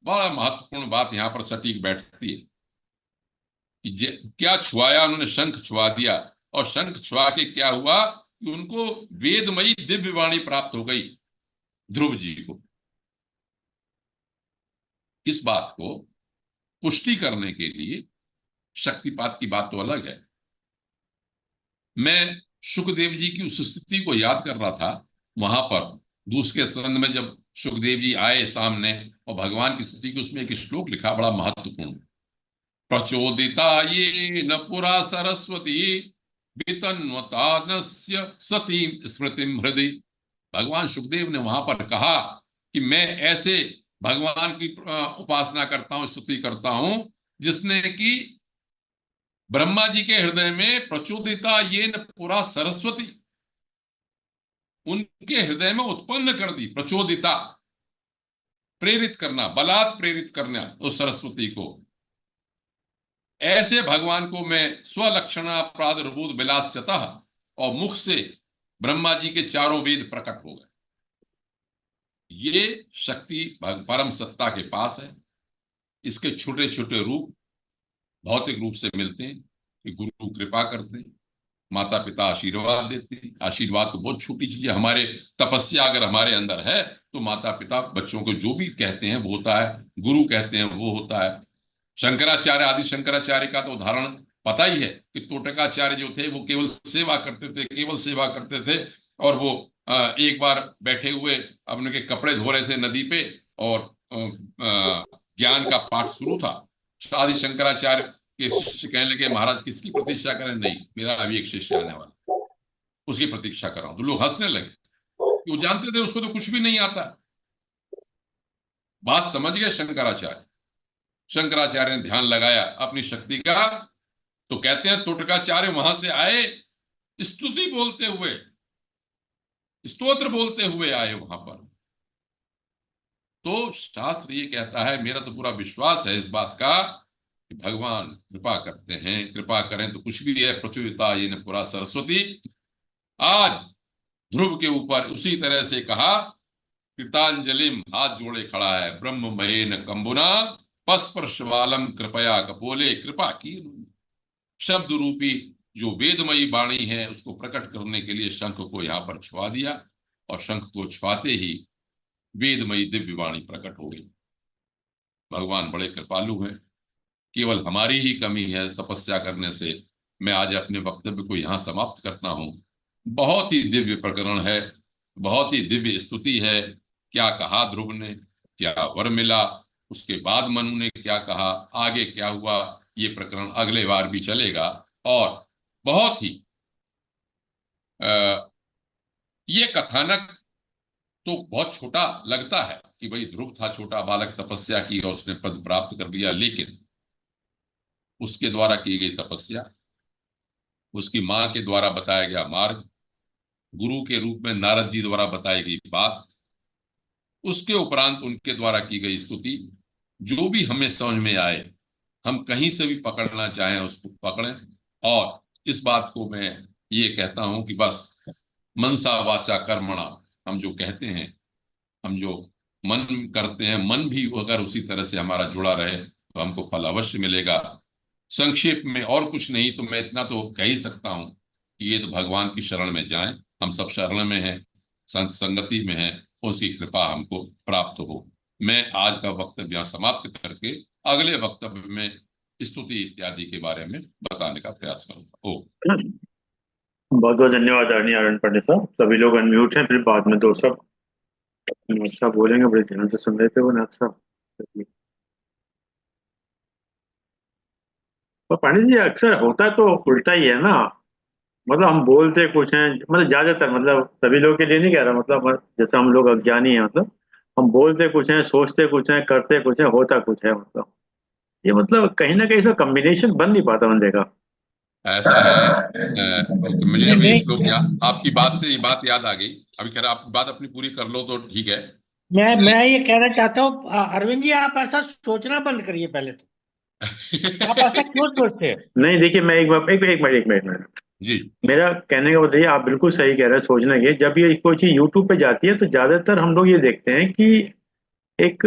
बड़ा महत्वपूर्ण बात यहां पर सटीक बैठती है कि क्या छुआया उन्होंने? शंख छुआ दिया, और शंख छुआ के क्या हुआ कि उनको वेदमयी दिव्य वाणी प्राप्त हो गई, ध्रुव जी को। इस बात को पुष्टि करने के लिए शक्तिपात की बात तो अलग है। मैं सुखदेव जी की उस स्थिति को याद कर रहा था, वहां पर दूसरे स्कंद में जब सुखदेव जी आए सामने और भगवान की स्तुति की, उसमें एक श्लोक लिखा बड़ा महत्वपूर्ण। प्रचोदिता ये न पुरा सरस्वती वितन्वतानस्य सती स्मृतिम हृदय। भगवान सुखदेव ने वहां पर कहा कि मैं ऐसे भगवान की उपासना करता हूं, स्तुति करता हूं, जिसने कि ब्रह्मा जी के हृदय में प्रचोदिता ये न पुरा सरस्वती, उनके हृदय में उत्पन्न कर दी। प्रचोदिता, प्रेरित करना, बलात् प्रेरित करना उस सरस्वती को। ऐसे भगवान को मैं स्वलक्षणा प्रादुर्भूत विलास्यतः, और मुख से ब्रह्मा जी के चारों वेद प्रकट हो गए। ये शक्ति परम सत्ता के पास है। इसके छोटे छोटे रूप भौतिक रूप से मिलते हैं कि गुरु कृपा करते हैं, माता पिता आशीर्वाद देते हैं। आशीर्वाद तो बहुत छोटी चीज है। हमारे तपस्या अगर हमारे अंदर है तो माता पिता बच्चों को जो भी कहते हैं वो होता है, गुरु कहते हैं वो होता है। शंकराचार्य, आदि शंकराचार्य का तो उदाहरण पता ही है कि तोटकाचार्य जो थे वो केवल सेवा करते थे, केवल सेवा करते थे। और वो एक बार बैठे हुए अपने के कपड़े धो रहे थे नदी पे, और ज्ञान का पाठ शुरू था, आदि शंकराचार्य के शिष्य कहने लगे महाराज किसकी प्रतीक्षा करें? नहीं, मेरा अभी एक शिष्य आने वाला, उसकी प्रतीक्षा कर रहा हूं। तो लोग हंसने लगे, वो जानते थे उसको तो कुछ भी नहीं आता। बात समझ गए शंकराचार्य। शंकराचार्य ने ध्यान लगाया अपनी शक्ति का, तो कहते हैं टोटकाचार्य वहां से आए, स्तुति बोलते हुए, स्तोत्र बोलते हुए आए वहां पर। तो शास्त्र ये कहता है, मेरा तो पूरा विश्वास है इस बात का कि भगवान कृपा करते हैं, कृपा करें तो कुछ भी है। प्रचुरिता ये न पुरा सरस्वती। आज ध्रुव के ऊपर उसी तरह से कहा, कृतांजलिम, हाथ जोड़े खड़ा है, ब्रह्म मयेन कंबुना पस्पर्शवालम कृपया कपोले, कृपा की उन्होंने। शब्द रूपी जो वेदमयी वाणी है उसको प्रकट करने के लिए शंख को यहां पर छुआ दिया, और शंख को छुआते ही वेदमयी दिव्य वाणी प्रकट हो गई। भगवान बड़े कृपालु हैं। केवल हमारी ही कमी है तपस्या करने से। मैं आज अपने वक्तव्य को यहाँ समाप्त करता हूँ। बहुत ही दिव्य प्रकरण है, बहुत ही दिव्य स्तुति है। क्या कहा ध्रुव ने, क्या वर मिला, उसके बाद मनु ने क्या कहा, आगे क्या हुआ, ये प्रकरण अगले बार भी चलेगा। और बहुत ही आ, ये कथानक तो बहुत छोटा लगता है कि भाई ध्रुव था छोटा बालक, तपस्या की और उसने पद प्राप्त कर लिया, लेकिन उसके द्वारा की गई तपस्या, उसकी मां के द्वारा बताया गया मार्ग, गुरु के रूप में नारद जी द्वारा बताई गई बात, उसके उपरांत उनके द्वारा की गई स्तुति, जो भी हमें समझ में आए, हम कहीं से भी पकड़ना चाहें उसको पकड़ें। और इस बात को मैं ये कहता हूं कि बस मनसा वाचा कर्मणा, हम जो कहते हैं, हम जो मन करते हैं, मन भी अगर उसी तरह से हमारा जुड़ा रहे तो हमको फल अवश्य मिलेगा। संक्षेप में और कुछ नहीं तो मैं इतना तो कह ही सकता हूं कि ये तो भगवान की शरण में जाएं। हम सब शरण में हैं, संत संगति में हैं, उसकी कृपा हमको प्राप्त हो। मैं आज का वक्तव्य यहाँ समाप्त करके अगले वक्तव्य में स्तुति इत्यादि के बारे में बताने का प्रयास करूंगा। ओ बहुत बहुत धन्यवाद आदरणीय आनंद पंडित साहब। सभी लोग अनम्यूट हैं, फिर बाद में दो सब नमस्कार बोलेंगे। बड़े ध्यान से सुन रहे थे वो नाथ साहब। तो पंडित जी अक्सर होता तो उल्टा ही है ना। मतलब हम बोलते कुछ हैं, मतलब ज्यादातर, मतलब सभी लोगों के लिए नहीं कह रहा, मतलब जैसे हम लोग अज्ञानी हैं, मतलब हम बोलते कुछ हैं, सोचते कुछ हैं, करते कुछ है, होता कुछ है। मतलब ये मतलब कहीं ना कहीं इसका कॉम्बिनेशन बन नहीं पाता मैंने देखा। ऐसा है। मुझे नहीं अभी श्लोक नहीं, या आपकी बात से ये बात याद आ गई। अभी कह रहा आप बात अपनी पूरी कर लो तो ठीक है। मैं ये कहना चाहता हूँ अरविंद जी, आप ऐसा सोचना बंद करिए पहले तो। आप ऐसा क्यों सोचते हैं? नहीं देखिए, मैं एक बार एक मिनट जी। मेरा कहने का मतलब ये, आप बिल्कुल सही कह रहे हैं। सोचना ये, जब ये कोई चीज यूट्यूब पे जाती है तो ज्यादातर हम लोग ये देखते हैं कि एक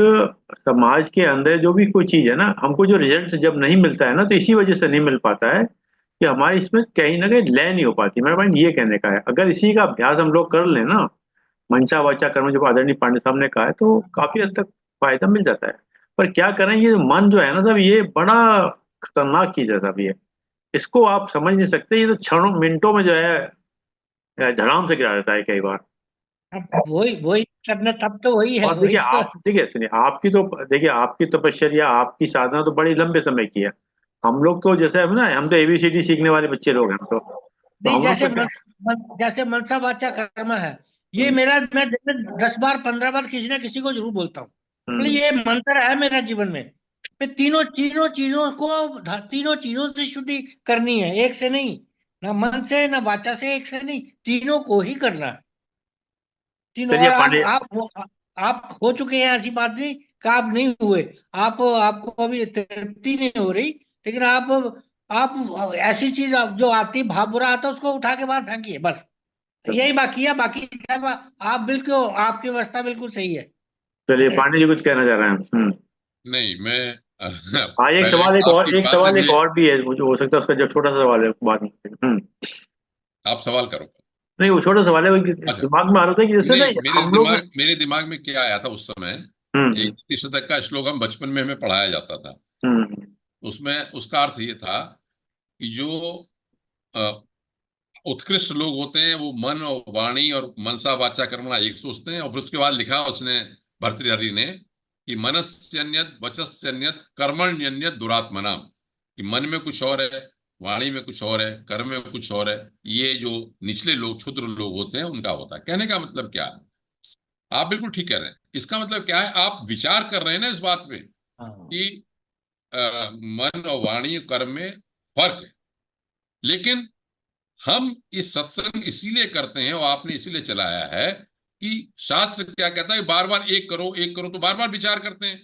समाज के अंदर जो भी कोई चीज है ना, हमको जो रिजल्ट जब नहीं मिलता है ना, तो इसी वजह से नहीं मिल पाता है कि हमारे इसमें कहीं ना कहीं लय नहीं हो पाती। मेरा पॉइंट ये कहने का है, अगर इसी का अभ्यास हम लोग कर लें ना, मनसा वाचा कर्म जो आदरणीय पांडे साहब ने कहा है, तो काफी हद तक फायदा मिल जाता है। पर क्या करें, ये मन जो है ना साहब, ये बड़ा खतरनाक चीज है साहब। ये इसको आप समझ नहीं सकते, ये तो क्षणों मिनटों में जो है धड़ाम से गिरा देता है कई बार। अब वही वही करना, तब तो वही है, और वही देखिए तो। आप, देखिए सुनिए, आपकी तो देखिए आपकी तपस्या, आपकी साधना तो बड़ी लंबे समय की है। हम लोग तो जैसे है ना, हम तो एबीसीडी सीखने वाले बच्चे लोग हैं हम तो नहीं, हम लोग तो क्या। जैसे मनसा वाचा कर्म है, ये हम्म, मैं दिन में 10 बार 15 बार किसी ना किसी को जरूर बोलता हूँ। बोले हम्म। ये मंत्र है मेरा जीवन में। मैं तीनों तीनों चीजों को, तीनों चीजों से शुद्धि करनी है, एक से नहीं। ना मन से, ना वाचा से, एक से नहीं, तीनों को ही करना है। तीनों। चलिए और पांडे। आप हो चुके हैं, ऐसी बात नहीं कि आप नहीं हुए। आप आपको अभी तृप्ति नहीं हो रही, लेकिन आप ऐसी चीज जो आती, भाव बुरा आता है, उसको उठा के बाहर फेंकिए बस। यही बाकी है, बाकी सब आप बिल्कुल, आपकी अवस्था बिल्कुल सही है। चलिए पांडे जी कुछ कहना चाह रहे हैं। नहीं, मैं हाँ, एक पहले सवाल, आपकी बात में एक भी और भी है, मुझे हो सकता है उसका जब छोटा सा सवाल है बाद में। आप सवाल करो। नहीं, वो छोटा सवाल है, वो अच्छा। दिमाग में आ रहा था कि जैसे ना नहीं, हम लोग। मेरे दिमाग में क्या आया था उस समय, हम्म, एक शतक का श्लोक हम बचपन में हमें पढ़ाया जाता था। हम्म। उसमें उसका अर्थ ये था कि जो अ, उत्कृष्ट लोग होते हैं वो मन और वाणी और मनसा वाचा कर्मणा एक सोचते हैं, और फिर उसके बाद लिखा उसने भर्तृहरि ने कि मनस्यन्यत वचस्यन्यत कर्मण्यन्यत दुरात्मनाम, कि मन में कुछ और है, वाणी में कुछ और है, कर्म में कुछ और है। ये जो निचले लोग, क्षुद्र लोग होते हैं, उनका होता है। कहने का मतलब क्या है? आप बिल्कुल ठीक कह रहे हैं। इसका मतलब क्या है? आप विचार कर रहे हैं ना इस बात पे हाँ। कि मन और वाणी और कर्म में फर्क है। लेकिन हम ये सत्संग इसीलिए करते हैं और आपने इसीलिए चलाया है कि शास्त्र क्या कहता है, बार बार एक करो एक करो, तो बार बार विचार करते हैं।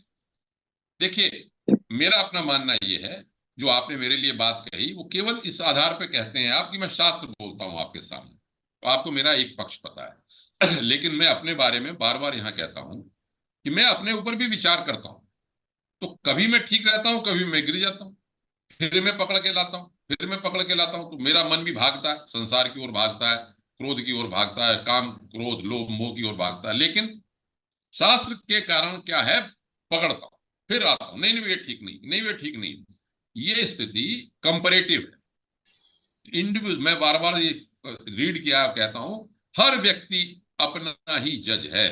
देखिए, मेरा अपना मानना ये है, जो आपने मेरे लिए बात कही वो केवल इस आधार पे कहते हैं आप कि मैं शास्त्र बोलता हूं आपके सामने, तो आपको मेरा एक पक्ष पता है। लेकिन मैं अपने बारे में बार बार यहां कहता हूं कि मैं अपने ऊपर भी विचार करता हूं। तो कभी मैं ठीक रहता हूं, कभी मैं गिर जाता हूं, फिर मैं पकड़ के लाता हूं, फिर मैं पकड़ के लाता हूं। तो मेरा मन भी भागता है, संसार की ओर भागता है, क्रोध की ओर भागता है, काम क्रोध लोभ मोह की ओर भागता है। लेकिन शास्त्र के कारण क्या है, पकड़ता हूं, फिर आता हूं, नहीं नहीं ये ठीक नहीं, नहीं ये ठीक नहीं। ये स्थिति कंपैरेटिव है, इंडिविजुअल। मैं बार बार ये रीड किया, कहता हूं हर व्यक्ति अपना ही जज है।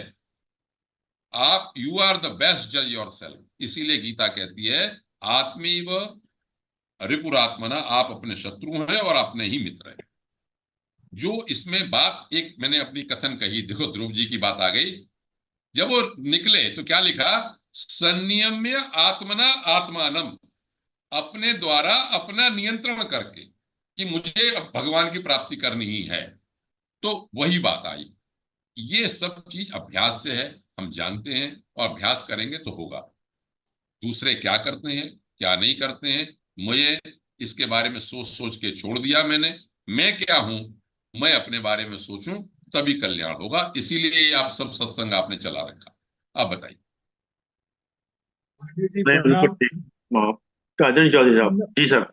आप यू आर द बेस्ट जज योर सेल्फ। इसीलिए गीता कहती है आत्मीव रिपुरात्मना, आप अपने शत्रु हैं और अपने ही मित्र हैं। जो इसमें बात एक मैंने अपनी कथन कही, देखो ध्रुव जी की बात आ गई। जब वो निकले तो क्या लिखा, संयम्य आत्मना आत्मानम, अपने द्वारा अपना नियंत्रण करके कि मुझे अब भगवान की प्राप्ति करनी ही है। तो वही बात आई। ये सब चीज अभ्यास से है, हम जानते हैं, और अभ्यास करेंगे तो होगा। दूसरे क्या करते हैं क्या नहीं करते हैं, मुझे इसके बारे में सोच सोच के छोड़ दिया मैंने। मैं क्या हूं, मैं अपने बारे में सोचूं, तभी कल्याण होगा। इसीलिए आप सब सत्संग आपने चला रखा। आप बताइए। पंडित जी नहीं, बिल्कुल प्रणाम। ठीक। हाँ, तो आदरणीय चौधरी साहब जी सर।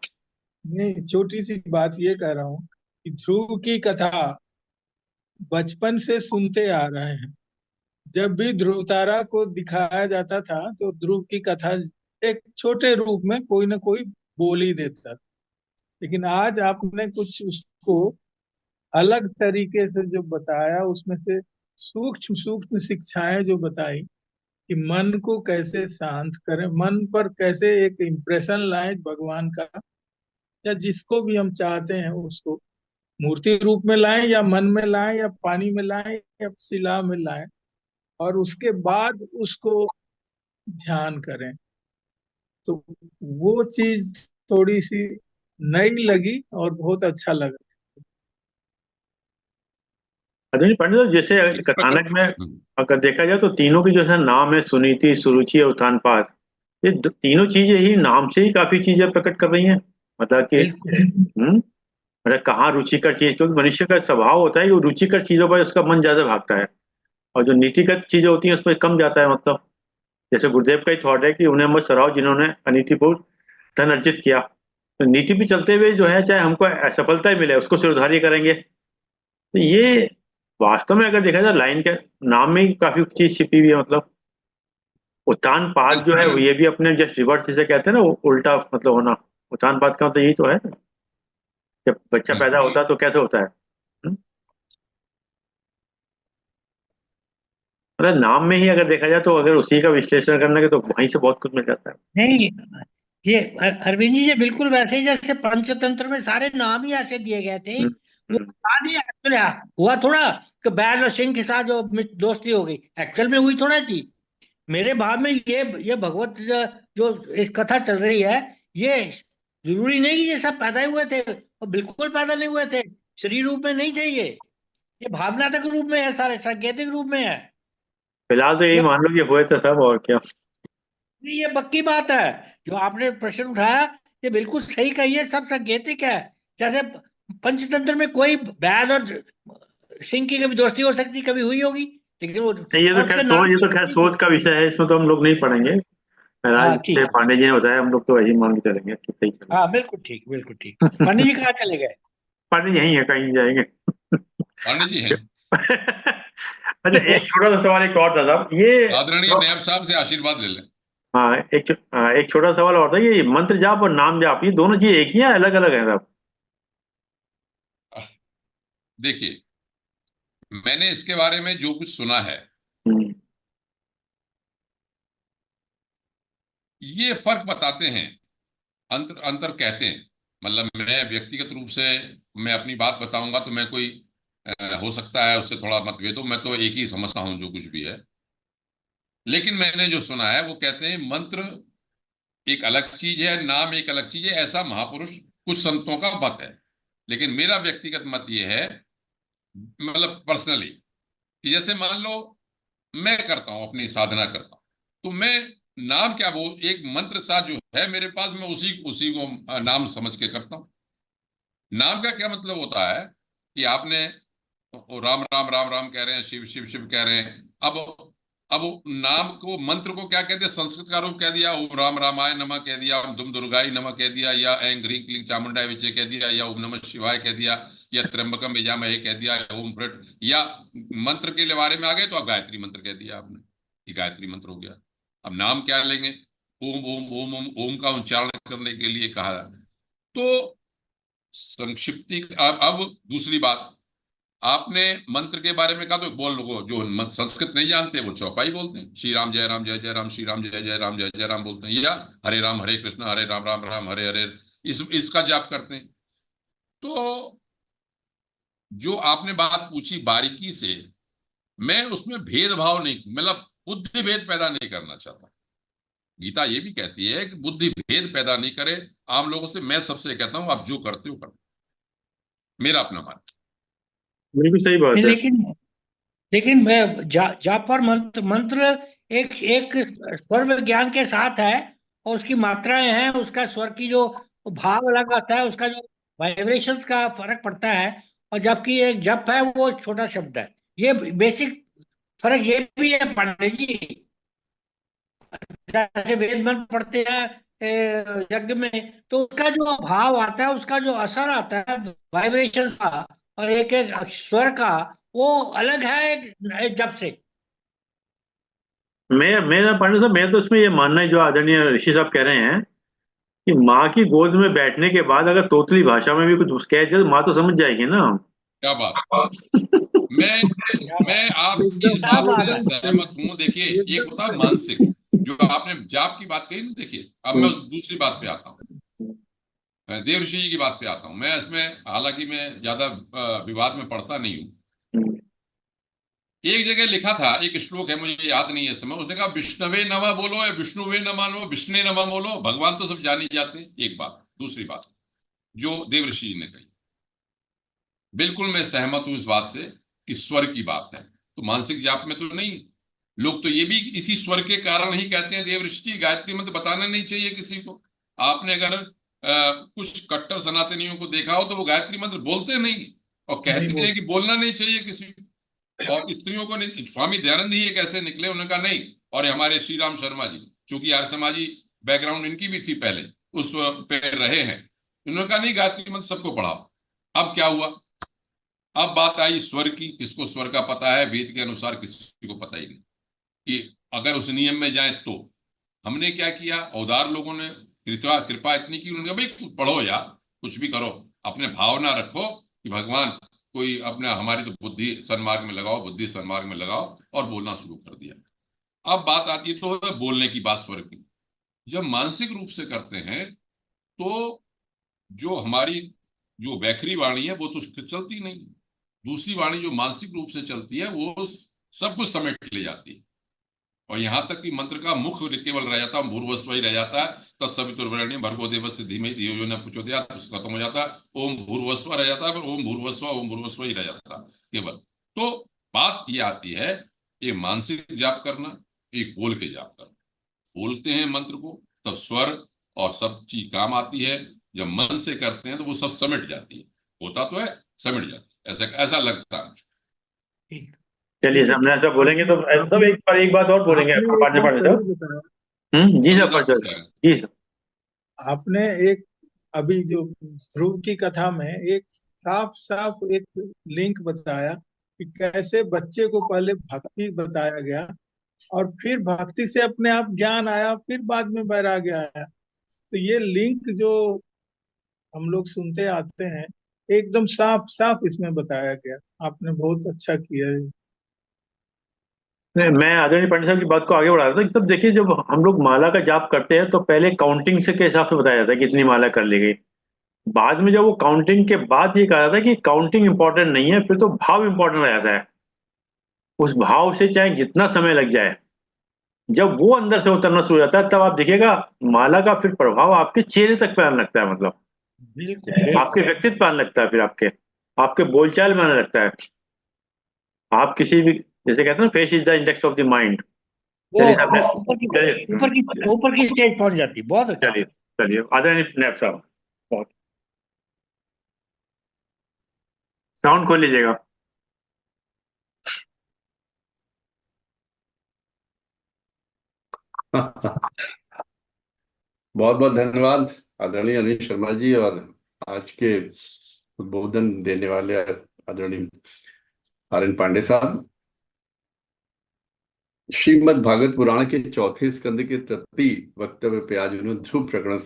नहीं, छोटी सी बात ये कह रहा हूँ कि ध्रुव की कथा बचपन से सुनते आ रहे हैं। जब भी ध्रुव तारा को दिखाया जाता था तो ध्रुव की कथा एक छोटे रूप में कोई ना कोई बोल ही देता था। लेकिन आज आपने कुछ उसको अलग तरीके से जो बताया, उसमें से सूक्ष्म सूक्ष्म शिक्षाएं जो बताई कि मन को कैसे शांत करें, मन पर कैसे एक इम्प्रेशन लाएं भगवान का, या जिसको भी हम चाहते हैं उसको मूर्ति रूप में लाएं या मन में लाएं या पानी में लाएं या शिला में लाएं, और उसके बाद उसको ध्यान करें। तो वो चीज थोड़ी सी नई लगी और बहुत अच्छा लगा। आदरणीय पंडित साहब, जैसे इस कथानक में प्रकार अगर देखा जाए तो तीनों की जो है नाम है, सुनीति, सुरुचि और उत्तानपाद। ये तीनों चीजें ही नाम से ही काफी चीजें प्रकट कर रही हैं। मतलब कि बिल्कुल। मतलब कहाँ रुचिकर चीज, क्योंकि मनुष्य का स्वभाव होता है कि वो रुचिकर चीजों पर उसका मन ज्यादा भागता है, और जो नीतिगत चीजें होती हैं उस पर कम जाता है। मतलब जैसे गुरुदेव का ही थॉट है कि उन्हें मत सराहो जिन्होंने अनीतिपूर्ण धन अर्जित किया। तो नीति भी चलते हुए जो है, चाहे हमको असफलता ही मिले, उसको सिरधार्य करेंगे। तो ये वास्तव में अगर देखा जाए लाइन के नाम में ही काफी चीज छिपी हुई है। मतलब उत्तान पाद जो है वो ये भी अपने जस्ट रिवर्स जिसे कहते हैं ना, वो उल्टा मतलब होना। उत्तान पाद का मतलब यही तो है। जब बच्चा पैदा होता है तो कैसे होता है। हम्म? मतलब नाम में ही अगर देखा जाए तो अगर उसी का विश्लेषण करना है तो वहीं से बहुत कुछ मिल जाता है। नहीं, ये अरविंद जी, ये बिल्कुल वैसे ही जैसे पंचतंत्र में सारे नाम ही ऐसे दिए गए थे। हम्म, वो हम्म। था नहीं एक्चुअली, हुआ थोड़ा कि बैल और सिंह के साथ जो दोस्ती हो गई, एक्चुअल में हुई थोड़ा थी। मेरे भाव में ये भगवत जो एक कथा चल रही है, ये जरूरी नहीं कि ये सब पैदा ही हुए थे, और बिल्कुल पैदा नहीं हुए थे, शरीर रूप में नहीं थे ये भावनात्मक रूप में है, सारे सांकेतिक रूप में है। फिलहाल तो यही ये मान लो कि हुए तो सब, और क्या। ये पक्की बात है। जो आपने प्रश्न उठाया, ये बिल्कुल सही कही है, सब सांकेतिक है। जैसे पंचतंत्र में कोई बैल और सिंह की कभी दोस्ती हो सकती, कभी हुई होगी, लेकिन वो नहीं, और उसके नाम ये तो खैर नहीं थे। सोच का विषय है, इसमें तो हम लोग नहीं पढ़ेंगे। महाराज हाँ जैसे ठीक। पांडे जी ने बताया, हम लोग तो वही मान के चलेंगे कि सही चलेगा। हाँ बिल्कुल ठीक, बिल्कुल ठीक। पंडित जी कहाँ चले गए? पांडे यही है, कहीं नहीं जाएंगे। पांडे जी हैं। अच्छा, एक छोटा सा सवाल एक और था साहब, ये आदरणीय नायब साहब से आशीर्वाद ले लें। हाँ, एक छोटा सवाल और था, ये मंत्र जाप और नाम जाप, ये दोनों चीज एक ही है, अलग अलग है साहब? देखिए, मैंने इसके बारे में जो कुछ सुना है, हम्म, ये फर्क बताते हैं, अंतर अंतर कहते हैं। मतलब मैं व्यक्तिगत रूप से मैं अपनी बात बताऊंगा तो मैं कोई हो सकता है उससे थोड़ा मतभेद हो, मैं तो एक ही समझता हूँ जो कुछ भी है। लेकिन मैंने जो सुना है वो कहते हैं मंत्र एक अलग चीज है, नाम एक अलग चीज है, ऐसा महापुरुष कुछ संतों का मत है। लेकिन मेरा व्यक्तिगत मत ये है, मतलब पर्सनली, कि जैसे मान लो मैं करता हूँ, अपनी साधना करता हूँ, तो मैं नाम क्या, वो एक मंत्र सा जो है मेरे पास, मैं उसी उसी को नाम समझ के करता हूँ। नाम का क्या मतलब होता है कि आपने वो राम राम राम राम कह रहे हैं, शिव शिव शिव कह रहे हैं। अब नाम को, मंत्र को क्या कहते हैं, संस्कृत का रूप कह दिया, ओम राम रामाय नमः कह दिया, ओम दुम दुर्गाय नमः कह दिया, या ऐं ह्रीं क्लीं चामुंडाय विचे कह दिया, या ओम नमः शिवाय कह दिया, या त्र्यंबकम यजामहे कह दिया, या ओम फृट, या मंत्र के बारे में आ गए तो अब गायत्री मंत्र कह दिया आपने, ये गायत्री मंत्र हो गया। अब नाम क्या लेंगे? ओम ओम ओम ओम ओम का उच्चारण करने के लिए कहा। तो संक्षिप्ति, अब दूसरी बात, आपने मंत्र के बारे में कहा तो बोल लोगों जो संस्कृत नहीं जानते वो चौपाई बोलते हैं, श्री राम जय जय राम, श्री राम जय जय राम जय जय राम बोलते हैं, या हरे राम हरे कृष्ण हरे राम राम राम हरे हरे, इसका जाप करते हैं। तो जो आपने बात पूछी बारीकी से, मैं उसमें भेदभाव नहीं, मतलब बुद्धि भेद पैदा नहीं करना चाहता। गीता ये भी कहती है कि बुद्धि भेद पैदा नहीं करे आम लोगों से। मैं सबसे कहता हूं आप जो करते हो करो, मेरा अपना मान। बिल्कुल सही नहीं, बात है। लेकिन मैं जाप पर मंत्र एक एक स्वर विज्ञान के साथ है, और उसकी मात्राएं हैं, उसका स्वर की जो भाव अलग आता है, उसका जो वाइब्रेशंस का फर्क पड़ता है। और जबकि एक जप है वो छोटा शब्द है। ये बेसिक फर्क ये भी है पंडित जी। जैसे वेद मंत्र पढ़ते हैं यज्ञ में, तो उसका जो भाव आता है, उसका जो असर आता है वाइब्रेशन का, और एक एक स्वर का, वो अलग है एक जप से। मैं मेरा पांडे साहब, मैं तो इसमें ये मानना है जो आदरणीय ऋषि साहब कह रहे हैं कि माँ की गोद में बैठने के बाद अगर तोतली भाषा में भी कुछ कह दिया तो माँ तो समझ जाएगी ना। क्या बात! मैं क्या मैं बात आपकी इस एकदम क्या बात बात से है। एकदम सही, सहमत हूं। देखिए, एक एकदम होता है सही। मानसिक, जो आपने जाप की बात कही ना। देखिए, अब मैं दूसरी बात पे आता हूँ, मैं देव ऋषि जी की बात पे आता हूँ। मैं इसमें हालांकि मैं ज्यादा विवाद में पड़ता नहीं हूँ। एक जगह लिखा था, एक श्लोक है, मुझे याद नहीं है समय, उसने कहा विष्णवे नमः बोलो या विष्णुवे नमः लो, विष्णु नमः बोलो, भगवान तो सब जान ही जाते हैं। एक बात। दूसरी बात जो देव ऋषि जी ने कही, बिल्कुल मैं सहमत हूं इस बात से कि स्वर की बात है, तो मानसिक जाप में तो नहीं। लोग तो ये भी इसी स्वर के कारण ही कहते हैं देव ऋषि, गायत्री मंत्र बताना नहीं चाहिए किसी को। आपने अगर कुछ कट्टर सनातनियों को देखा हो तो वो गायत्री मंत्र बोलते नहीं, और नहीं कहते बोल। हैं कि बोलना नहीं चाहिए किसी को। और स्त्रियों को नहीं, स्वामी दयानंद ही एक ऐसे निकले, उन्होंने कहा नहीं। और ये हमारे श्री राम शर्मा जी, चूंकि आर्य समाजी बैकग्राउंड इनकी भी थी पहले, उस पे रहे हैं, उन्होंने कहा नहीं, गायत्री मंत्र सबको पढ़ाओ। अब क्या हुआ? अब बात आई स्वर की, किसको स्वर का पता है? वेद के अनुसार किसी को पता ही नहीं कि अगर उस नियम में जाए तो। हमने क्या किया, औदार लोगों ने कृपा कृपा इतनी की, उन्होंने कहा भाई तुम पढ़ो यार, कुछ भी करो, अपने भावना रखो कि भगवान कोई अपना, हमारी तो बुद्धि सन्मार्ग में लगाओ, बुद्धि सन्मार्ग में लगाओ, और बोलना शुरू कर दिया। अब बात आती है तो है बोलने की बात, स्वर की। जब मानसिक रूप से करते हैं तो जो हमारी जो वैखरी वाणी है वो तो चलती नहीं। दूसरी वाणी जो मानसिक रूप से चलती है वो सब कुछ समेट ले जाती है। और यहां तक कि मंत्र का मुख केवल रह जाता है, भूर्भुवस्व ही रह जाता है। तत्सवितुर्वरेण्यं भर्गो देवस्य धीमहि धियो यो न प्रचोदयात्, खत्म हो जाता है। ओम भूर्भुवस्व रह जाता है, पर ओम भूर्भुवस्व ही रह जाता है केवल। तो बात ये आती है, ये मानसिक जाप करना, एक बोल के जाप करना। बोलते हैं मंत्र को तब स्वर और सब चीज काम आती है, जब मन से करते हैं तो वो सब समिट जाती है। होता तो है, समिट जाती है, ऐसा ऐसा लगता है मुझे। ठीक। चलिए ठीक साहब, है। ऐसा बोलेंगे तो सब एक पर एक बात और बोलेंगे आपने पांडे एक बात पांडे सही साहब। बताया। जी पंडित साहब, साहब कुछ कह रहे हैं? जी साहब। आपने एक अभी जो ध्रुव की कथा में एक साफ साफ एक लिंक बताया कि कैसे बच्चे को पहले भक्ति बताया गया, और फिर भक्ति से अपने आप ज्ञान आया, फिर बाद में वैराग्य आया। तो ये लिंक जो हम लोग सुनते आते हैं, एकदम साफ साफ इसमें बताया गया। आपने बहुत अच्छा किया है। नहीं, मैं आदरणीय पंडित साहब की बात को आगे बढ़ा रहा था कि तब देखिए, जब हम लोग माला का जाप करते हैं तो पहले काउंटिंग से के हिसाब से बताया जाता है कि इतनी माला कर ली गई। बाद में जब वो काउंटिंग के बाद ये कहा जाता है कि काउंटिंग इंपॉर्टेंट नहीं है, फिर तो भाव इंपॉर्टेंट रह जाता है। उस भाव से चाहे जितना समय लग जाए, जब वो अंदर से उतरना शुरू हो जाता है, तब आप देखिएगा माला का फिर प्रभाव आपके चेहरे तक पे आने लगता है। मतलब बिल्कुल आपके बिल्कुल। व्यक्तित्व पे आने लगता है, फिर आपके आपके बोलचाल में आने लगता है। आप किसी भी, जैसे कहते हैं ना, face is the index of the mind. वो चलिए साहब, चलिए ऊपर की स्टेज पहुंच जाती है। बहुत अच्छा। चलिए चलिए, आदरणीय नैब साहब, बहुत साउंड खोल लीजिएगा। बहुत बहुत धन्यवाद आदरणीय अनिल शर्मा जी, और आज के उद्बोधन देने वाले आदरणीय आर एन पांडे साहब। श्रीमद् भागवत पुराण के चौथे स्कंद के तृतीय वक्तव्य पे आज उन्होंने ध्रुव प्रकरण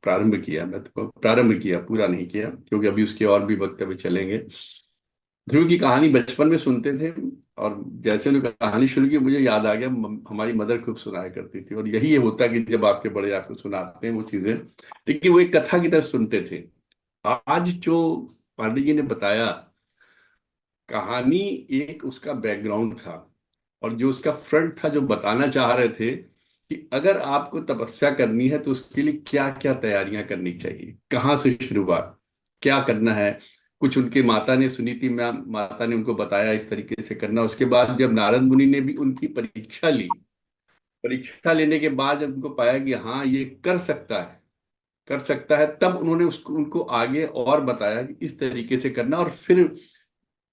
प्रारंभ किया। मैं तो प्रारंभ किया, पूरा नहीं किया, क्योंकि अभी उसके और भी वक्तव्य चलेंगे। ध्रुव की कहानी बचपन में सुनते थे, और जैसे उन्होंने कहानी शुरू की मुझे याद आ गया, हमारी मदर खूब सुनाया करती थी। और यही ये होता है कि जब आपके बड़े आपको सुनाते हैं वो चीजें, लेकिन वो एक कथा की तरह सुनते थे। आज जो पांडे जी ने बताया कहानी, एक उसका बैकग्राउंड था, और जो उसका फ्रंट था, जो बताना चाह रहे थे कि अगर आपको तपस्या करनी है तो उसके लिए क्या क्या तैयारियां करनी चाहिए, कहाँ से शुरुआत, क्या करना है। कुछ उनके माता ने सुनी थी, मैम माता ने उनको बताया इस तरीके से करना। उसके बाद जब नारद मुनि ने भी उनकी परीक्षा ली, परीक्षा लेने के बाद जब उनको पाया कि हाँ ये कर सकता है, कर सकता है, तब उन्होंने उसको उनको आगे और बताया कि इस तरीके से करना। और फिर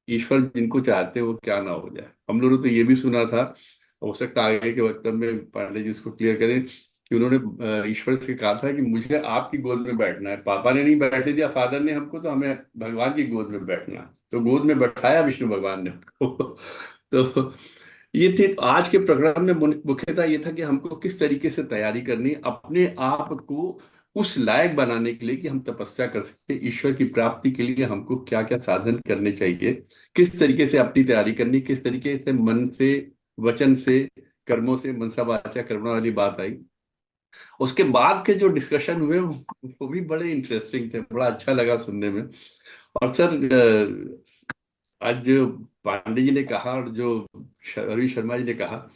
ईश्वर जिनको चाहते हैं वो क्या ना हो जाए। हम लोगों ने तो ये भी सुना था, हो सकता है आगे के वक्त में पांडे जी इसको क्लियर करें, कि उन्होंने ईश्वर से कहा था कि मुझे आपकी गोद में बैठना है। पापा ने नहीं बैठने दिया, फादर ने हमको, तो हमें भगवान की गोद में बैठना है। तो गोद में बैठाया विष्णु भगवान ने हमको। तो ये थी आज के प्रकरण में। मुख्यतः ये था कि हमको किस तरीके से तैयारी करनी है अपने आप को उस लायक बनाने के लिए कि हम तपस्या कर सकते हैं। ईश्वर की प्राप्ति के लिए हमको क्या क्या साधन करने चाहिए, किस तरीके से अपनी तैयारी करनी, किस तरीके से मन से, वचन से, कर्मों से, मनसा वाचा कर्मणा वाली बात आई। उसके बाद के जो डिस्कशन हुए वो भी बड़े इंटरेस्टिंग थे, बड़ा अच्छा लगा सुनने में। और सर, आज जो पांडे जी ने कहा और जो रवि शर्मा जी ने कहा,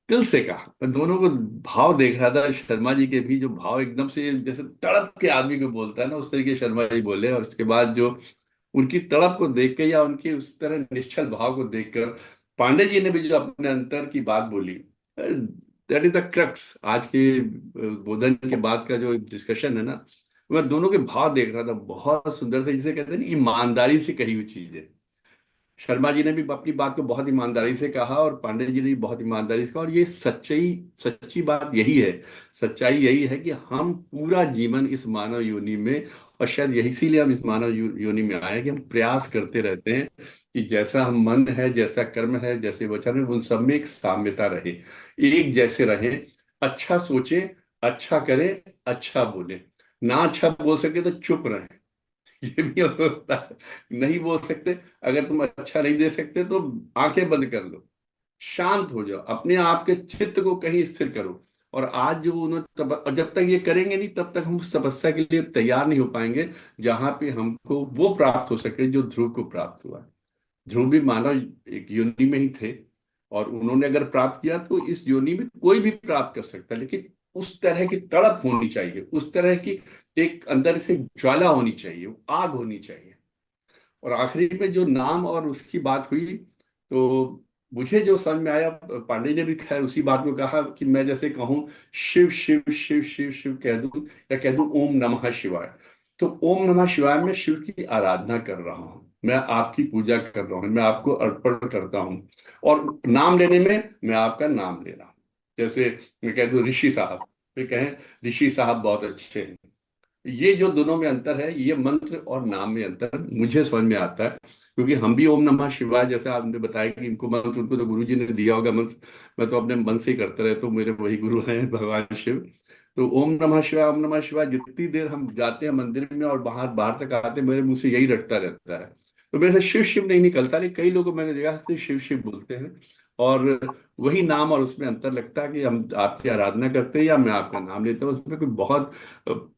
दिल से कहा। मैं दोनों को भाव देख रहा था, शर्मा जी के भी जो भाव एकदम से जैसे तड़प के आदमी को बोलता है ना, उस तरीके शर्मा जी बोले। और उसके बाद जो उनकी तड़प को देख के, या उनकी उस तरह निश्चल भाव को देखकर, पांडे जी ने भी जो अपने अंतर की बात बोली, दैट इज द क्रक्स आज के बोधन के बाद का जो डिस्कशन है ना। मैं दोनों के भाव देख रहा था, बहुत सुंदर थे। जिसे कहते हैं ना, ईमानदारी से कही हुई चीज है। शर्मा जी ने भी अपनी बात को बहुत ईमानदारी से कहा, और पांडे जी ने भी बहुत ईमानदारी से कहा। और ये सच्चाई, सच्ची बात यही है, सच्चाई यही है कि हम पूरा जीवन इस मानव योनि में, और शायद यही इसीलिए हम इस मानव योनि में आए हैं, कि हम प्रयास करते रहते हैं कि जैसा हम मन है, जैसा कर्म है, जैसे वचन है, उन सब में एक साम्यता रहे, एक जैसे रहें। अच्छा सोचें, अच्छा करें, अच्छा बोलें। ना अच्छा बोल सके तो चुप रहें, ये भी होता है। नहीं बोल सकते, अगर तुम अच्छा नहीं दे सकते तो आंखें बंद कर लो, शांत हो जाओ, अपने आप के चित्त को कहीं स्थिर करो। और आज जो उन्होंने और जब तक ये करेंगे नहीं, तब तक हम उस तपस्या के लिए तैयार नहीं हो पाएंगे, जहां पे हमको वो प्राप्त हो सके जो ध्रुव को प्राप्त हुआ। ध्रुव भी मानव एक योनि में ही थे, और उन्होंने अगर प्राप्त किया तो इस योनि में कोई भी प्राप्त कर सकता है। लेकिन उस तरह की तड़प होनी चाहिए, उस तरह की एक अंदर से ज्वाला होनी चाहिए, आग होनी चाहिए। और आखिरी में जो नाम और उसकी बात हुई, तो मुझे जो समझ में आया, पांडे ने भी खैर उसी बात को कहा, कि मैं जैसे कहूँ शिव शिव शिव शिव शिव कह दूं, या कह दूं ओम नमः शिवाय, तो ओम नमः शिवाय में शिव की आराधना कर रहा हूँ, मैं आपकी पूजा कर रहा हूँ, मैं आपको अर्पण करता हूँ। और नाम लेने में मैं आपका नाम ले रहा हूँ। जैसे मैं कह दूं ऋषि साहब, फिर कहें ऋषि साहब बहुत अच्छे हैं। ये जो दोनों में अंतर है, ये मंत्र और नाम में अंतर मुझे समझ में आता है। क्योंकि हम भी ओम नमः शिवाय, जैसे आपने बताया कि इनको मंत्र, उनको तो गुरु जी ने दिया होगा मंत्र, मैं तो अपने मन से ही करते रहता हूँ, मेरे वही गुरु हैं भगवान शिव। तो ओम नमः शिवाय, ओम नमः शिवाय जितनी देर हम जाते हैं मंदिर में और बाहर बाहर तक आते हैं, मेरे मुंह से यही रटता रहता है। तो मेरे से शिव शिव नहीं निकलता, लेकिन कई लोगों को मैंने देखा कि शिव शिव बोलते हैं। और वही नाम और उसमें अंतर लगता है कि हम आपकी आराधना करते हैं या मैं आपका नाम लेता हूँ, उसमें कोई बहुत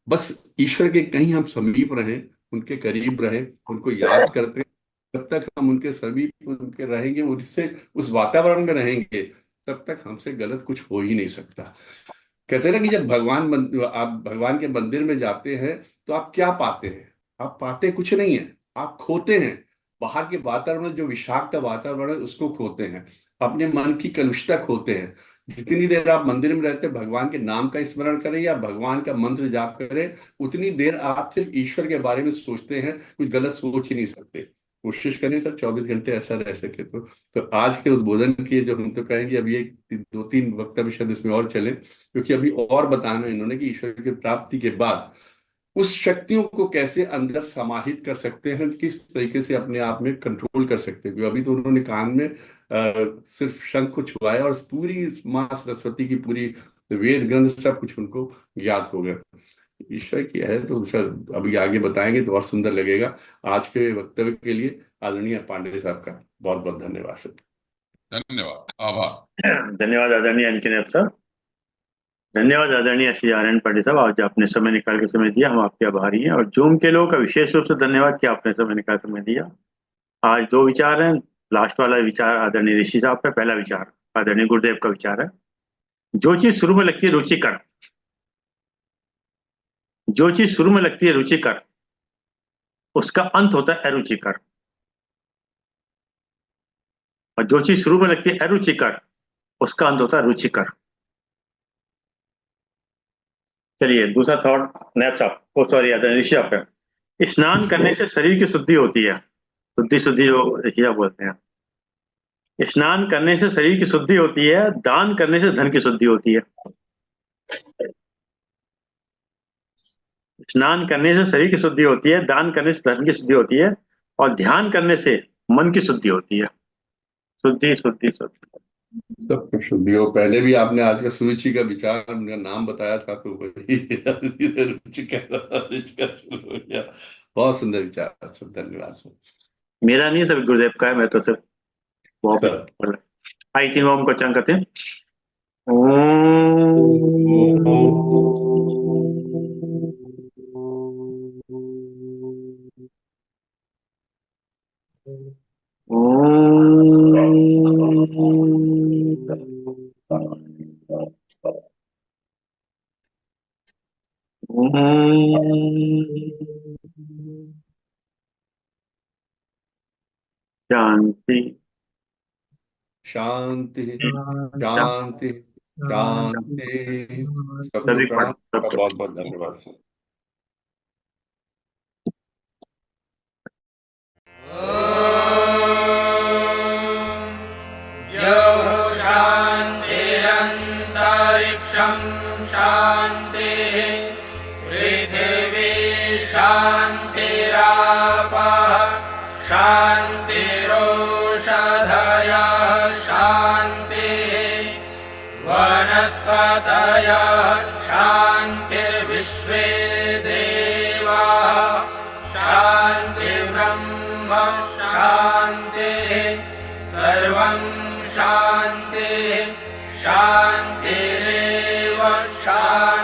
बस ईश्वर के कहीं हम समीप रहें, उनके करीब रहें, उनको याद करते हैं। जब तक हम उनके समीप उनके रहेंगे, उससे उस वातावरण में रहेंगे, तब तक हमसे गलत कुछ हो ही नहीं सकता। कहते हैं ना कि जब आप भगवान के मंदिर में जाते हैं तो आप क्या पाते हैं? आप पाते कुछ नहीं है, आप खोते हैं। बाहर के वातावरण, जो विषाक्त वातावरण है, उसको खोते हैं, अपने मन की कलुषता खोते हैं। जितनी देर आप मंदिर में रहते हैं, भगवान के नाम का स्मरण करें या भगवान का मंत्र जाप करें, उतनी देर आप सिर्फ ईश्वर के बारे में सोचते हैं, कुछ गलत सोच ही नहीं सकते। कोशिश करें सर 24 घंटे ऐसा रह सके तो आज के उद्बोधन की जो हम तो कहेंगे, अभी एक 2-3 वक्तव्य शायद इसमें और चले, क्योंकि अभी और बताना इन्होंने कि ईश्वर की प्राप्ति के बाद उस शक्तियों को कैसे अंदर समाहित कर सकते हैं, किस तरीके से अपने आप में कंट्रोल कर सकते हैं। क्योंकि अभी तो उन्होंने कान में सिर्फ शंख को छुआया और पूरी माँ सरस्वती की पूरी वेद ग्रंथ सब कुछ उनको ज्ञात हो गया। ईश्वर की है तो सर अभी आगे बताएंगे तो और सुंदर लगेगा। आज के वक्तव्य के लिए आदरणीय पांडे साहब का बहुत बहुत धन्यवाद सर। धन्यवाद, आभार। धन्यवाद आदरणीय एलके साहब। धन्यवाद आदरणीय श्री आर्यन पांडे साहब, आज आपने समय निकाल के समय दिया, हम आपके आभारी हैं। और जूम के लोगों का विशेष रूप से धन्यवाद कि आपने समय निकाल समय दिया। आज 2 विचार हैं। लास्ट वाला विचार आदरणीय ऋषि साहब का, पहला विचार आदरणीय गुरुदेव का विचार है। जो चीज शुरू में लगती है रुचिकर, जो चीज शुरू में लगती है रुचिकर, उसका अंत होता है अरुचिकर। और जो चीज शुरू में लगती है अरुचिकर, उसका अंत होता है रुचिकर। चलिए दूसरा थॉट नैप साहब, सॉरी आदरणीय ऋषि साहब का। स्नान करने से शरीर की शुद्धि होती है। शुद्धि जो ऋषि साहब बोलते हैं, स्नान करने से शरीर की शुद्धि होती है, दान करने से धन की शुद्धि होती है। स्नान करने से शरीर की शुद्धि होती है, दान करने से धन की शुद्धि होती है, और ध्यान करने से मन की शुद्धि होती है। शुद्धि शुद्धि शुद्धि। सब कुछ शुद्धि हो। पहले भी आपने आज का सुरुचि का विचार, उनका नाम बताया था तो वही रुचिकर शुरू हो गया। बहुत सुंदर विचार सर, धन्यवाद सर। मेरा नहीं है, सब गुरुदेव का है, मैं तो सिर्फ सर आई 3 ओम को उच्चारण करते हैं। शांति शांति शांति शांति। सबको सभी प्रणाम, सबको बहुत बहुत धन्यवाद सर। शान्तिरन्तरिक्षं शान्तिः पृथिवी शान्तिरापः शान्तिरोषधयः शान्तिः वनस्पतयः शान्तिर्विश्वे देवाः शान्तिर्ब्रह्म शान्तिः सर्वं शान्तिः शान्तिरेव शान्तिः।